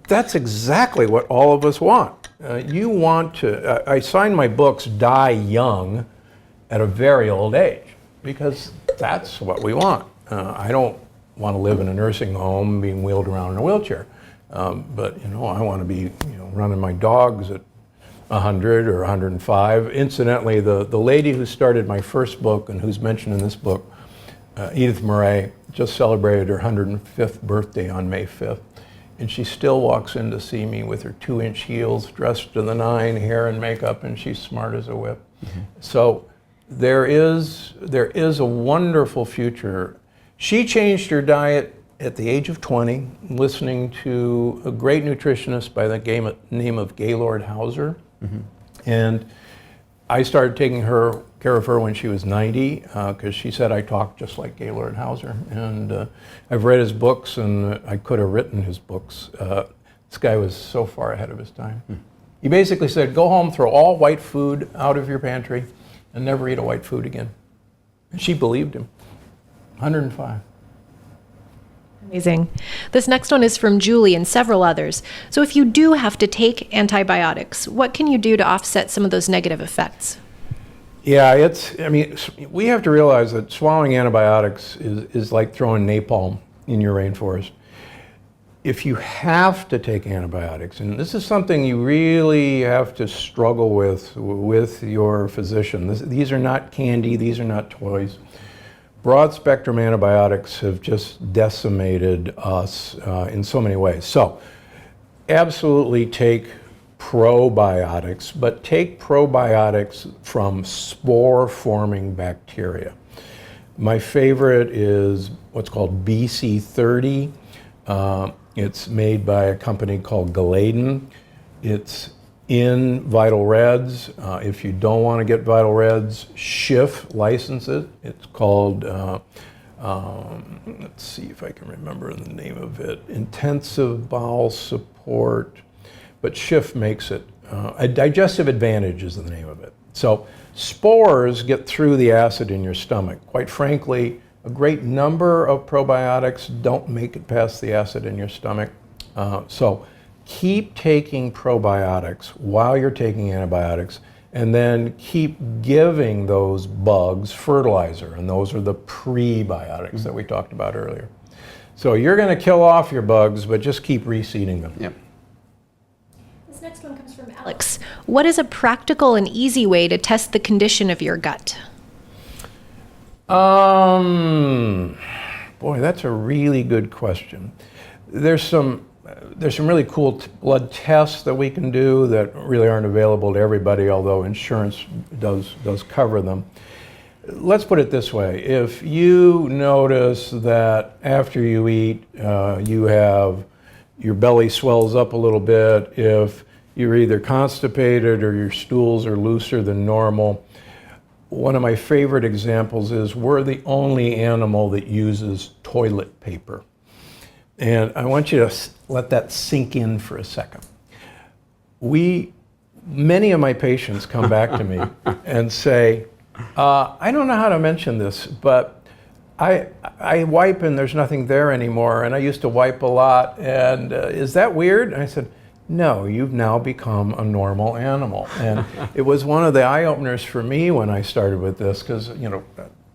B: that's exactly what all of us want. You want to, I sign my books, die young at a very old age, because that's what we want. I don't want to live in a nursing home being wheeled around in a wheelchair. But you know, I want to be running my dogs at 100 or 105. Incidentally, the lady who started my first book and who's mentioned in this book, Edith Murray, just celebrated her 105th birthday on May 5th. And she still walks in to see me with her 2-inch heels, dressed to the nine, hair and makeup, and she's smart as a whip. So there is a wonderful future. She changed her diet at the age of 20, listening to a great nutritionist by the name of Gaylord Hauser. And I started taking care of her when she was 90, because she said I talked just like Gaylord Hauser. And I've read his books, and I could have written his books. This guy was so far ahead of his time. He basically said, go home, throw all white food out of your pantry, and never eat a white food again. And she believed him. 105.
C: Amazing. This next one is from Julie and several others. So if you do have to take antibiotics, what can you do to offset some of those negative effects?
B: Yeah, we have to realize that swallowing antibiotics is like throwing napalm in your rainforest. If you have to take antibiotics, and this is something you really have to struggle with your physician. These are not candy, these are not toys. Broad spectrum antibiotics have just decimated us in so many ways. So absolutely take probiotics, but take probiotics from spore-forming bacteria. My favorite is what's called BC30. It's made by a company called Glucomannan. It's in Vital Reds. If you don't want to get Vital Reds, Schiff licenses it. It's called, let's see if I can remember the name of it, Intensive Bowel Support, but Schiff makes it. A Digestive Advantage is the name of it. So spores get through the acid in your stomach. Quite frankly, a great number of probiotics don't make it past the acid in your stomach. So keep taking probiotics while you're taking antibiotics, and then keep giving those bugs fertilizer, and those are the prebiotics that we talked about earlier. So you're going to kill off your bugs, but just keep reseeding them.
A: Yep.
C: This next one comes from Alex. What is a practical and easy way to test the condition of your gut?
B: Boy, that's a really good question. There's some really cool blood tests that we can do that really aren't available to everybody, although insurance does cover them. Let's put it this way. If you notice that after you eat, your belly swells up a little bit, if you're either constipated or your stools are looser than normal, one of my favorite examples is we're the only animal that uses toilet paper. And I want you to let that sink in for a second. Many of my patients come back to me and say, I don't know how to mention this, but I wipe and there's nothing there anymore, and I used to wipe a lot, and is that weird? And I said, no, you've now become a normal animal. And it was one of the eye-openers for me when I started with this, because, you know,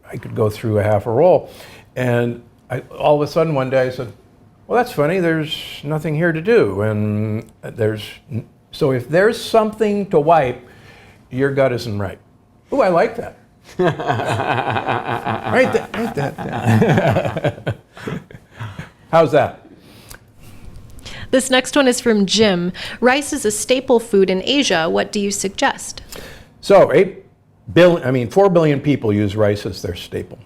B: I could go through a half a roll. And all of a sudden one day I said, well, that's funny, there's nothing here to do. And so if there's something to wipe, your gut isn't right. Oh, I like that. Write that down. How's that?
C: This next one is from Jim. Rice is a staple food in Asia. What do you suggest?
B: So 4 billion people use rice as their staple.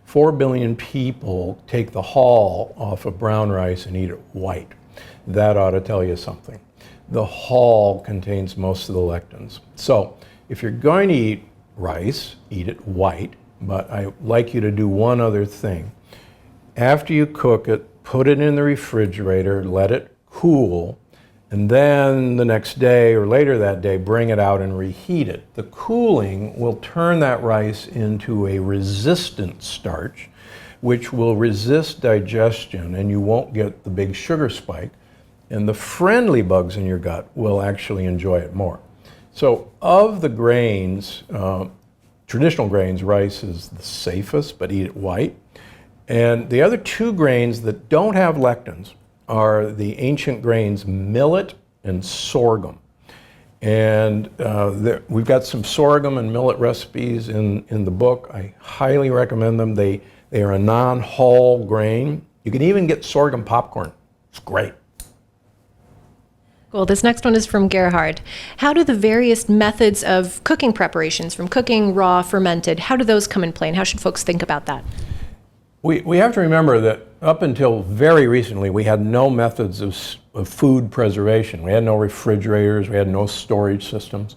B: 4 billion people take the hull off of brown rice and eat it white. That ought to tell you something. The hull contains most of the lectins. So if you're going to eat rice, eat it white, but I'd like you to do one other thing. After you cook it, put it in the refrigerator, let it cool, and then the next day or later that day, bring it out and reheat it. The cooling will turn that rice into a resistant starch, which will resist digestion, and you won't get the big sugar spike, and the friendly bugs in your gut will actually enjoy it more. So of the grains, traditional grains, rice is the safest, but eat it white. And the other two grains that don't have lectins are the ancient grains millet and sorghum. And we've got some sorghum and millet recipes in the book. I highly recommend them. They are a non-hull grain. You can even get sorghum popcorn. It's great.
C: Cool. This next one is from Gerhard. How do the various methods of cooking preparations, from cooking, raw, fermented, how do those come in play, and how should folks think about that?
B: We have to remember that up until very recently, we had no methods of food preservation. We had no refrigerators, we had no storage systems.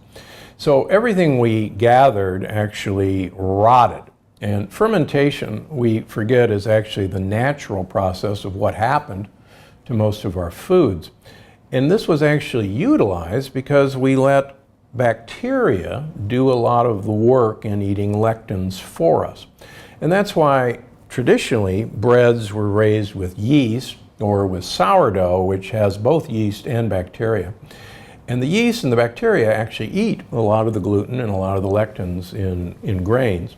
B: So everything we gathered actually rotted. And fermentation, we forget, is actually the natural process of what happened to most of our foods. And this was actually utilized because we let bacteria do a lot of the work in eating lectins for us. And that's why traditionally breads were raised with yeast or with sourdough, which has both yeast and bacteria. And the yeast and the bacteria actually eat a lot of the gluten and a lot of the lectins in grains.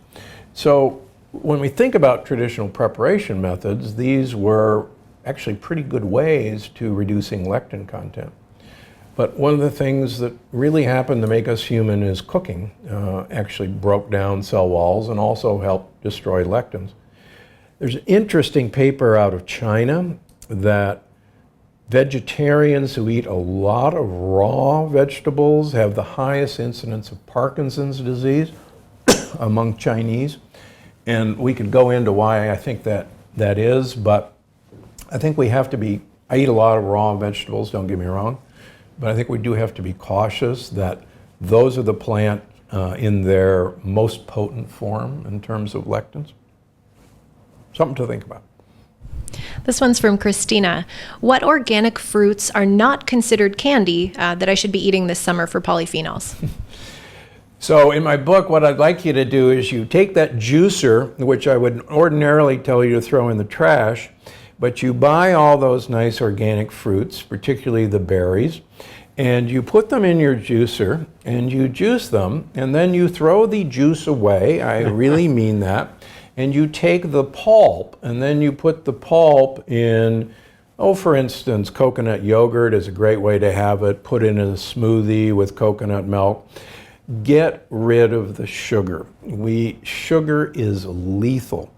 B: So when we think about traditional preparation methods, these were actually pretty good ways to reducing lectin content. But one of the things that really happened to make us human is cooking actually broke down cell walls and also helped destroy lectins. There's an interesting paper out of China that vegetarians who eat a lot of raw vegetables have the highest incidence of Parkinson's disease among Chinese. And we could go into why I think that is, but I think we have to be, I eat a lot of raw vegetables, don't get me wrong, but I think we do have to be cautious that those are the plant in their most potent form in terms of lectins. Something to think about.
C: This one's from Christina. What organic fruits are not considered candy that I should be eating this summer for polyphenols?
B: So in my book, what I'd like you to do is you take that juicer, which I would ordinarily tell you to throw in the trash, but you buy all those nice organic fruits, particularly the berries, and you put them in your juicer and you juice them, and then you throw the juice away. I really mean that. And you take the pulp and then you put the pulp in, for instance, coconut yogurt is a great way to have it, put in a smoothie with coconut milk. Get rid of the sugar. Sugar is lethal.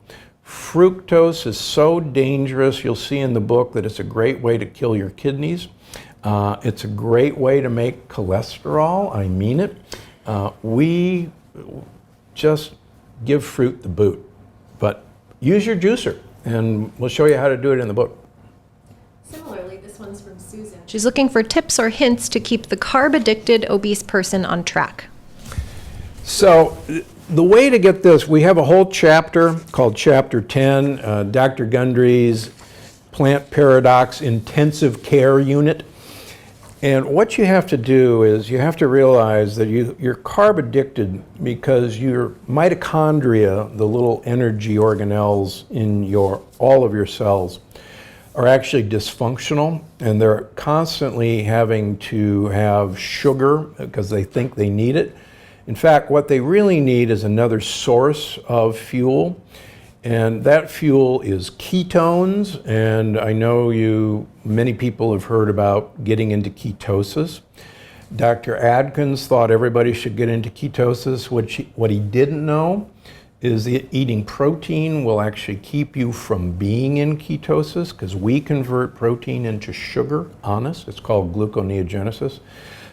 B: Fructose is so dangerous. You'll see in the book that it's a great way to kill your kidneys. It's a great way to make cholesterol. I mean it. We just give fruit the boot. But use your juicer, and we'll show you how to do it in the book.
C: Similarly, this one's from Susan. She's looking for tips or hints to keep the carb-addicted obese person on track.
B: So the way to get this, we have a whole chapter called Chapter 10, Dr. Gundry's Plant Paradox Intensive Care Unit. And what you have to do is you have to realize that you're carb addicted because your mitochondria, the little energy organelles in all of your cells, are actually dysfunctional, and they're constantly having to have sugar because they think they need it. In fact, what they really need is another source of fuel, and that fuel is ketones. And I know many people have heard about getting into ketosis. Dr. Adkins thought everybody should get into ketosis. What he didn't know is that eating protein will actually keep you from being in ketosis, because we convert protein into sugar on us. It's called gluconeogenesis.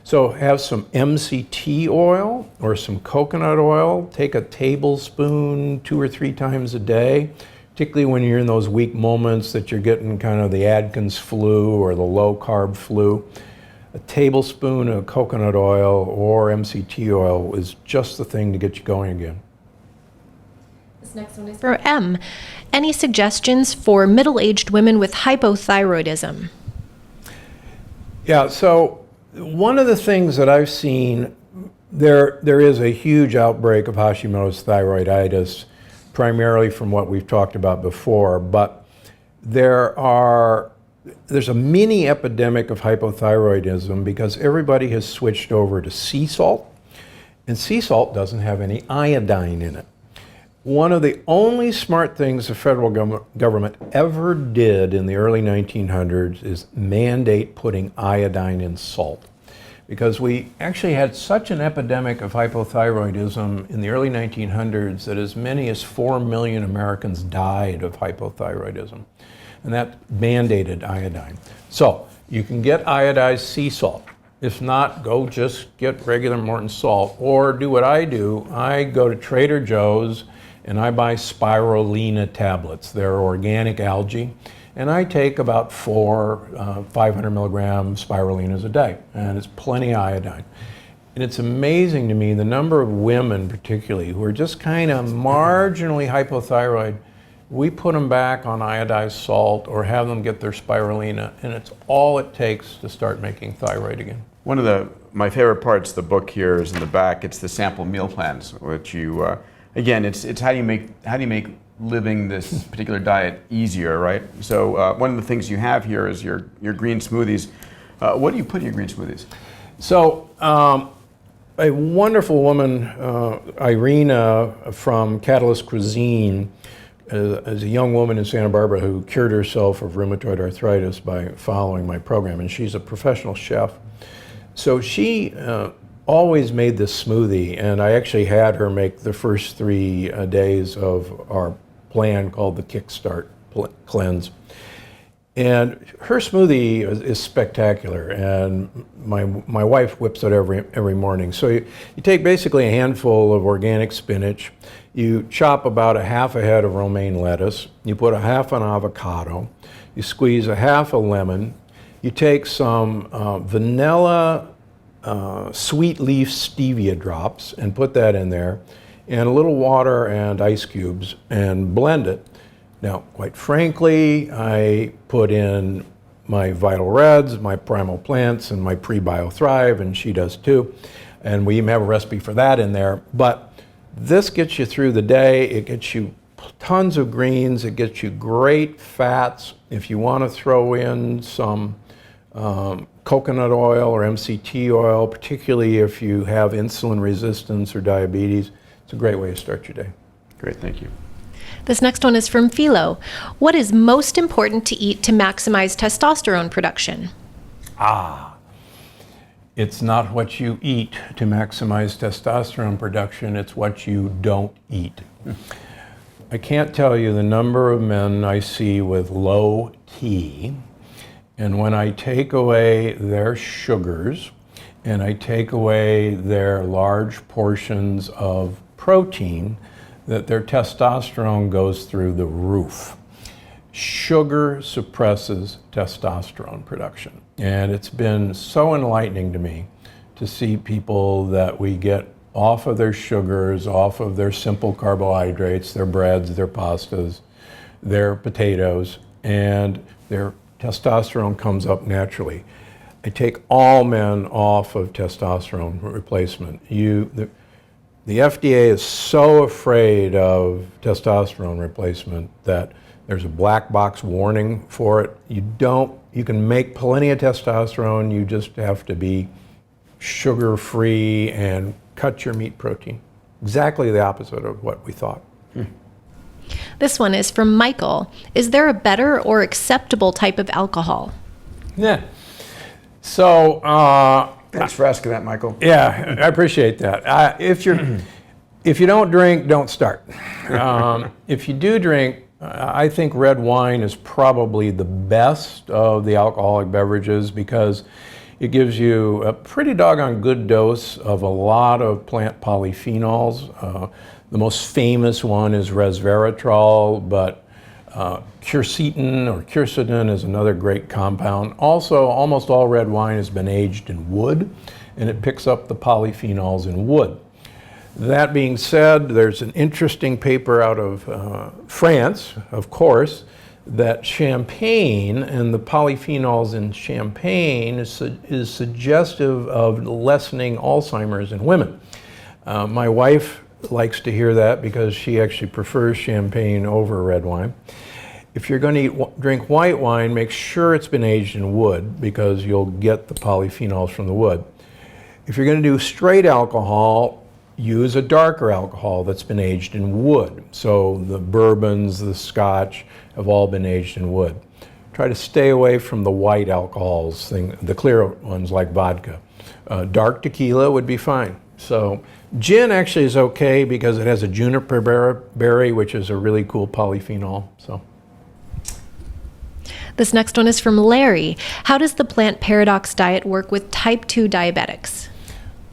B: So have some MCT oil or some coconut oil. Take a tablespoon 2 or 3 times a day, particularly when you're in those weak moments that you're getting kind of the Atkins flu or the low carb flu. A tablespoon of coconut oil or MCT oil is just the thing to get you going again.
C: This next one is for M. Any suggestions for middle-aged women with hypothyroidism?
B: Yeah, so one of the things that I've seen, there is a huge outbreak of Hashimoto's thyroiditis, primarily from what we've talked about before, but there's a mini epidemic of hypothyroidism because everybody has switched over to sea salt, and sea salt doesn't have any iodine in it. One of the only smart things the federal government ever did in the early 1900s is mandate putting iodine in salt. Because we actually had such an epidemic of hypothyroidism in the early 1900s that as many as 4 million Americans died of hypothyroidism. And that mandated iodine. So you can get iodized sea salt. If not, go just get regular Morton salt, or do what I do. I go to Trader Joe's and I buy spirulina tablets. They're organic algae, and I take about 4 500 milligram spirulinas a day, and it's plenty of iodine. And it's amazing to me the number of women particularly who are just kind of marginally hypothyroid. We put them back on iodized salt or have them get their spirulina, and it's all it takes to start making thyroid again.
A: One of my favorite parts of the book here is in the back. It's the sample meal plans, which you, again, it's how do you make living this particular diet easier, right? So one of the things you have here is your green smoothies. What do you put in your green smoothies?
B: So a wonderful woman, Irina from Catalyst Cuisine, is a young woman in Santa Barbara who cured herself of rheumatoid arthritis by following my program, and she's a professional chef. So she always made this smoothie, and I actually had her make the first 3 days of our plan called the Kickstart Cleanse. And her smoothie is spectacular, and my wife whips it every morning. So you take basically a handful of organic spinach, you chop about a half a head of romaine lettuce, you put a half an avocado, you squeeze a half a lemon, you take some vanilla sweet leaf stevia drops and put that in there, and a little water and ice cubes, and blend it. Now, quite frankly, I put in my Vital Reds, my Primal Plants, and my Prebio Thrive, and she does too. And we even have a recipe for that in there. But this gets you through the day. It gets you tons of greens. It gets you great fats. If you want to throw in some coconut oil or MCT oil, particularly if you have insulin resistance or diabetes, it's a great way to start your day.
A: Great, thank you.
C: This next one is from Philo. What is most important to eat to maximize testosterone production?
B: It's not what you eat to maximize testosterone production, it's what you don't eat. I can't tell you the number of men I see with low T, and when I take away their sugars and I take away their large portions of protein, that their testosterone goes through the roof. Sugar suppresses testosterone production. And it's been so enlightening to me to see people that we get off of their sugars, off of their simple carbohydrates, their breads, their pastas, their potatoes, and their testosterone comes up naturally. I take all men off of testosterone replacement. The FDA is so afraid of testosterone replacement that there's a black box warning for it. You can make plenty of testosterone, you just have to be sugar-free and cut your meat protein. Exactly the opposite of what we thought.
C: This one is from Michael. Is there a better or acceptable type of alcohol?
B: Yeah. So,
A: Thanks for asking that, Michael.
B: yeah, I appreciate that. If you don't drink, don't start. If you do drink, I think red wine is probably the best of the alcoholic beverages because it gives you a pretty doggone good dose of a lot of plant polyphenols. The most famous one is resveratrol, but quercetin or quercetin is another great compound. Also, almost all red wine has been aged in wood, and it picks up the polyphenols in wood. That being said, there's an interesting paper out of France, of course, that champagne and the polyphenols in champagne is suggestive of lessening Alzheimer's in women. My wife likes to hear that because she actually prefers champagne over red wine. If you're going to drink white wine, make sure it's been aged in wood because you'll get the polyphenols from the wood. If you're going to do straight alcohol, use a darker alcohol that's been aged in wood. So the bourbons, the scotch have all been aged in wood. Try to stay away from the white alcohols, the clear ones like vodka. Dark tequila would be fine. So gin actually is okay because it has a juniper berry, which is a really cool polyphenol. So.
C: This next one is from Larry. How does the plant paradox diet work with type 2 diabetics?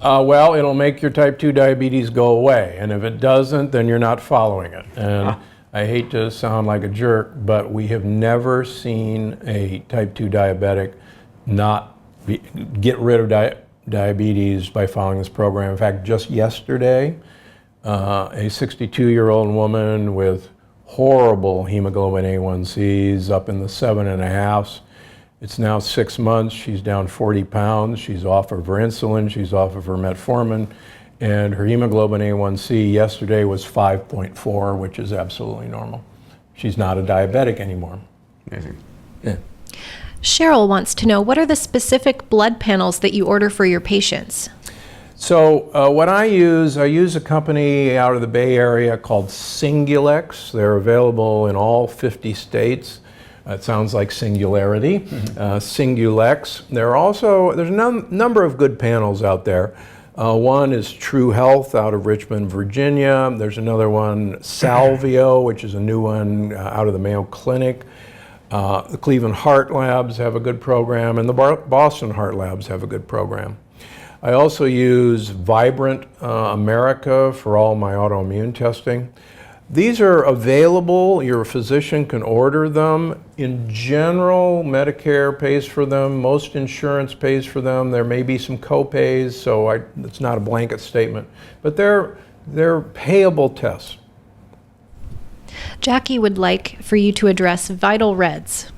B: Well, it'll make your type 2 diabetes go away, and if it doesn't, then you're not following it. And I hate to sound like a jerk, but we have never seen a type 2 diabetic get rid of diabetes by following this program. In fact, just yesterday, a 62-year-old woman with horrible hemoglobin A1Cs up in the 7.5s. It's now 6 months. She's down 40 pounds. She's off of her insulin. She's off of her metformin. And her hemoglobin A1C yesterday was 5.4, which is absolutely normal. She's not a diabetic anymore.
A: Amazing.
B: Yeah.
C: Cheryl wants to know, what are the specific blood panels that you order for your patients?
B: So what I use a company out of the Bay Area called Singularity. They're available in all 50 states. It sounds like Singularity. Singularity. There's a number of good panels out there. One is True Health out of Richmond, Virginia. There's another one, Salvio, which is a new one out of the Mayo Clinic. The Cleveland Heart Labs have a good program, and the Boston Heart Labs have a good program. I also use Vibrant America for all my autoimmune testing. These are available. Your physician can order them. In general, Medicare pays for them. Most insurance pays for them. There may be some copays, so it's not a blanket statement. But they're payable tests.
C: Jackie would like for you to address Vital Reds.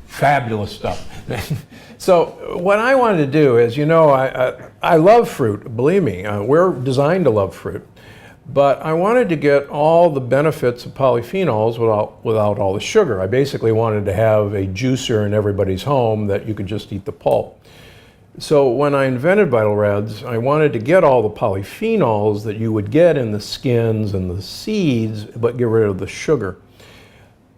B: Fabulous stuff. So what I wanted to do is, I love fruit, believe me. We're designed to love fruit. But I wanted to get all the benefits of polyphenols without all the sugar. I basically wanted to have a juicer in everybody's home that you could just eat the pulp. So when I invented Vital Reds, I wanted to get all the polyphenols that you would get in the skins and the seeds, but get rid of the sugar.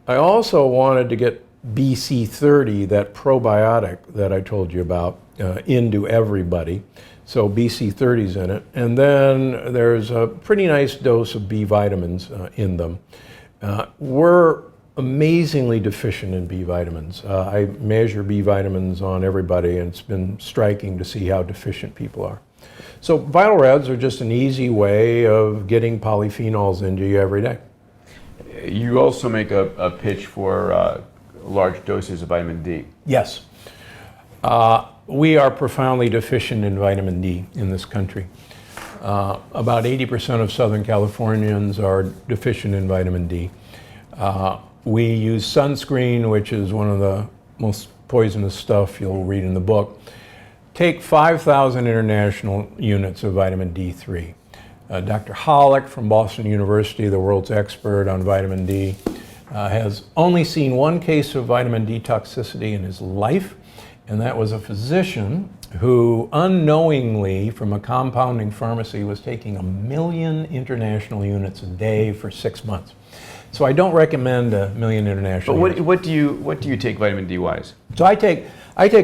B: I also wanted to get BC30, that probiotic that I told you about, into everybody. So BC30's in it. And then there's a pretty nice dose of B vitamins in them. We're amazingly deficient in B vitamins. I measure B vitamins on everybody, and it's been striking to see how deficient people are. So Vital Reds are just an easy way of getting polyphenols into you every day.
A: You also make a pitch for large doses of vitamin D.
B: Yes. We are profoundly deficient in vitamin D in this country. About 80% of Southern Californians are deficient in vitamin D. We use sunscreen, which is one of the most poisonous stuff you'll read in the book. Take 5,000 international units of vitamin D3. Dr. Hollick from Boston University, the world's expert on vitamin D, has only seen one case of vitamin D toxicity in his life, and that was a physician who unknowingly from a compounding pharmacy was taking 1 million international units a day for 6 months. So I don't recommend 1 million international units.
A: But what do you take vitamin D wise?
B: So I take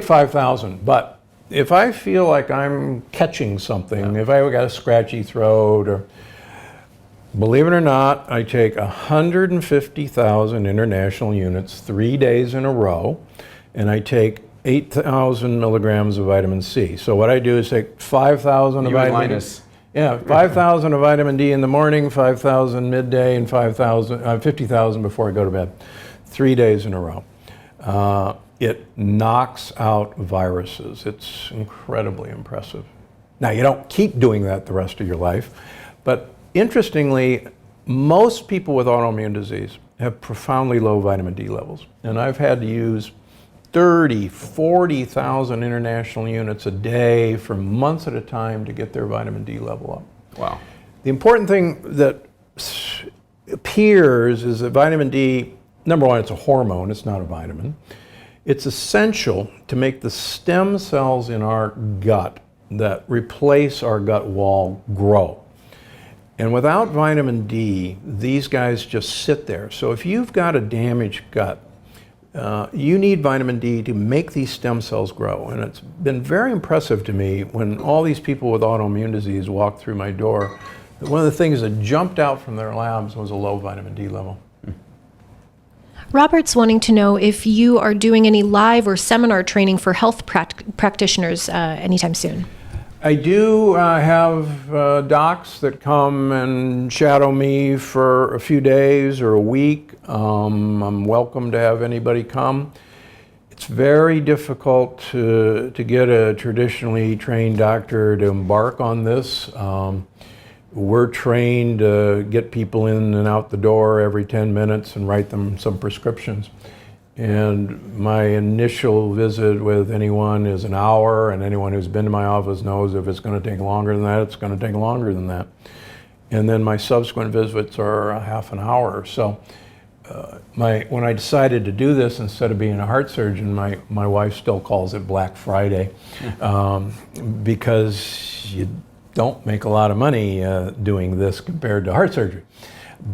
B: 5,000, but if I feel like I'm catching something, if I got a scratchy throat, or believe it or not, I take 150,000 international units 3 days in a row, and I take 8,000 milligrams of vitamin C. So what I do is take 5,000 of vitamin D. Yeah, 5,000 of vitamin D in the morning, 5,000 midday, and 50,000 before I go to bed. 3 days in a row. It knocks out viruses. It's incredibly impressive. Now, you don't keep doing that the rest of your life, but interestingly, most people with autoimmune disease have profoundly low vitamin D levels. And I've had to use 30, 40,000 international units a day for months at a time to get their vitamin D level up.
A: Wow.
B: The important thing that appears is that vitamin D, number one, it's a hormone, it's not a vitamin. It's essential to make the stem cells in our gut that replace our gut wall grow. And without vitamin D, these guys just sit there. So if you've got a damaged gut, you need vitamin D to make these stem cells grow. And it's been very impressive to me when all these people with autoimmune disease walked through my door, that one of the things that jumped out from their labs was a low vitamin D level.
C: Robert's wanting to know if you are doing any live or seminar training for health practitioners anytime soon.
B: I do have docs that come and shadow me for a few days or a week. I'm welcome to have anybody come. It's very difficult to get a traditionally trained doctor to embark on this. We're trained to get people in and out the door every 10 minutes and write them some prescriptions. And my initial visit with anyone is an hour, and anyone who's been to my office knows if it's going to take longer than that, it's going to take longer than that. And then my subsequent visits are a half an hour. So when I decided to do this, instead of being a heart surgeon, my wife still calls it Black Friday, because you don't make a lot of money doing this compared to heart surgery.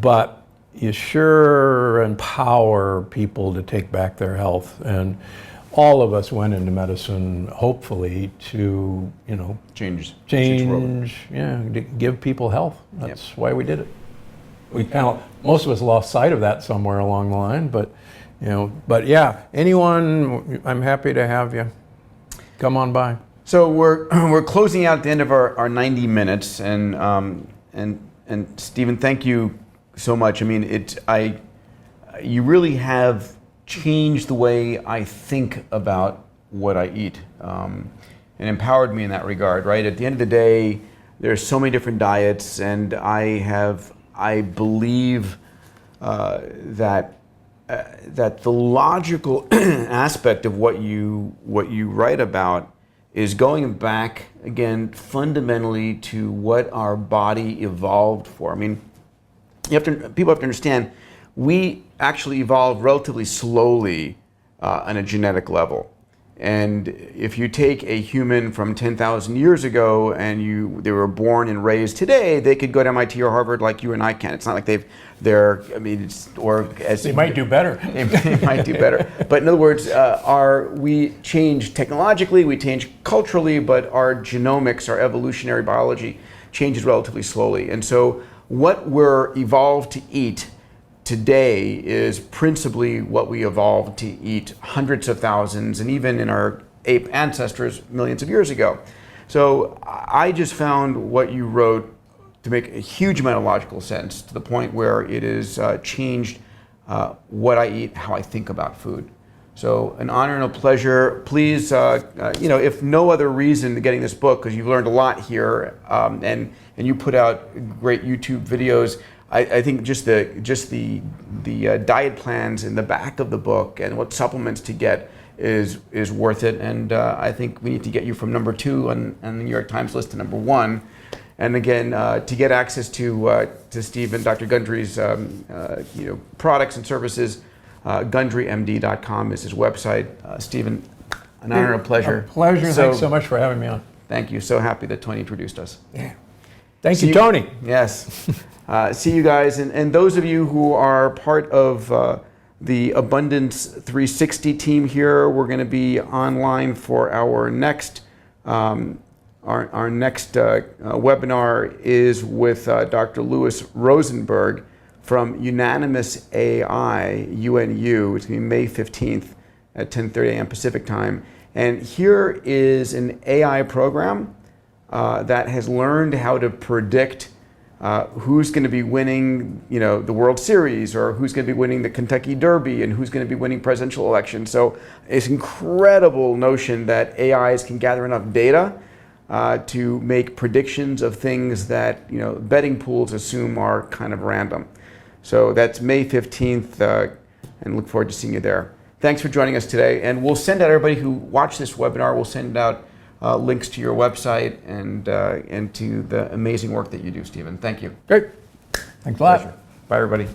B: But you sure empower people to take back their health. And all of us went into medicine, hopefully, to,
A: Change,
B: yeah, to give people health. That's why we did it. We most of us lost sight of that somewhere along the line, but yeah, anyone, I'm happy to have you. Come on by.
A: So we're closing out at the end of our 90 minutes, and Stephen, thank you so much. I mean, you really have changed the way I think about what I eat, and empowered me in that regard. Right at the end of the day, there's so many different diets, and I believe that the logical aspect of what you write about is going back again fundamentally to what our body evolved for. I mean, people have to understand, we actually evolved relatively slowly on a genetic level. And if you take a human from 10,000 years ago and they were born and raised today, they could go to MIT or Harvard like you and I can. It's not like they
B: might do better.
A: They might do better. But in other words, we change technologically, we change culturally, but our genomics, our evolutionary biology changes relatively slowly. And so what we're evolved to eat today is principally what we evolved to eat hundreds of thousands and even in our ape ancestors millions of years ago. So I just found what you wrote to make a huge amount of logical sense, to the point where it has changed what I eat, how I think about food. So an honor and a pleasure. Please, if no other reason to getting this book, because you've learned a lot here, and you put out great YouTube videos. I think just the diet plans in the back of the book and what supplements to get is worth it. And I think we need to get you from number 2 on the New York Times list to number 1. And again, to get access to Steve and Dr. Gundry's products and services, GundryMD.com is his website. Stephen, an honor and a pleasure.
B: A pleasure. Thanks so much for having me on.
A: Thank you. So happy that Tony introduced us.
B: Yeah. Thank you, Tony.
A: Yes. See you guys. And those of you who are part of the Abundance 360 team here, we're going to be online for our next webinar is with Dr. Louis Rosenberg from Unanimous AI, UNU. It's going to be May 15th at 10:30 a.m. Pacific time. And here is an AI program that has learned how to predict who's going to be winning, the World Series, or who's going to be winning the Kentucky Derby, and who's going to be winning presidential elections. So it's an incredible notion that AIs can gather enough data to make predictions of things that betting pools assume are kind of random. So that's May 15th, and look forward to seeing you there. Thanks for joining us today, and we'll send out everybody who watched this webinar. We'll send out links to your website and to the amazing work that you do, Stephen. Thank you.
B: Great. Thanks a lot.
A: Pleasure. Bye, everybody.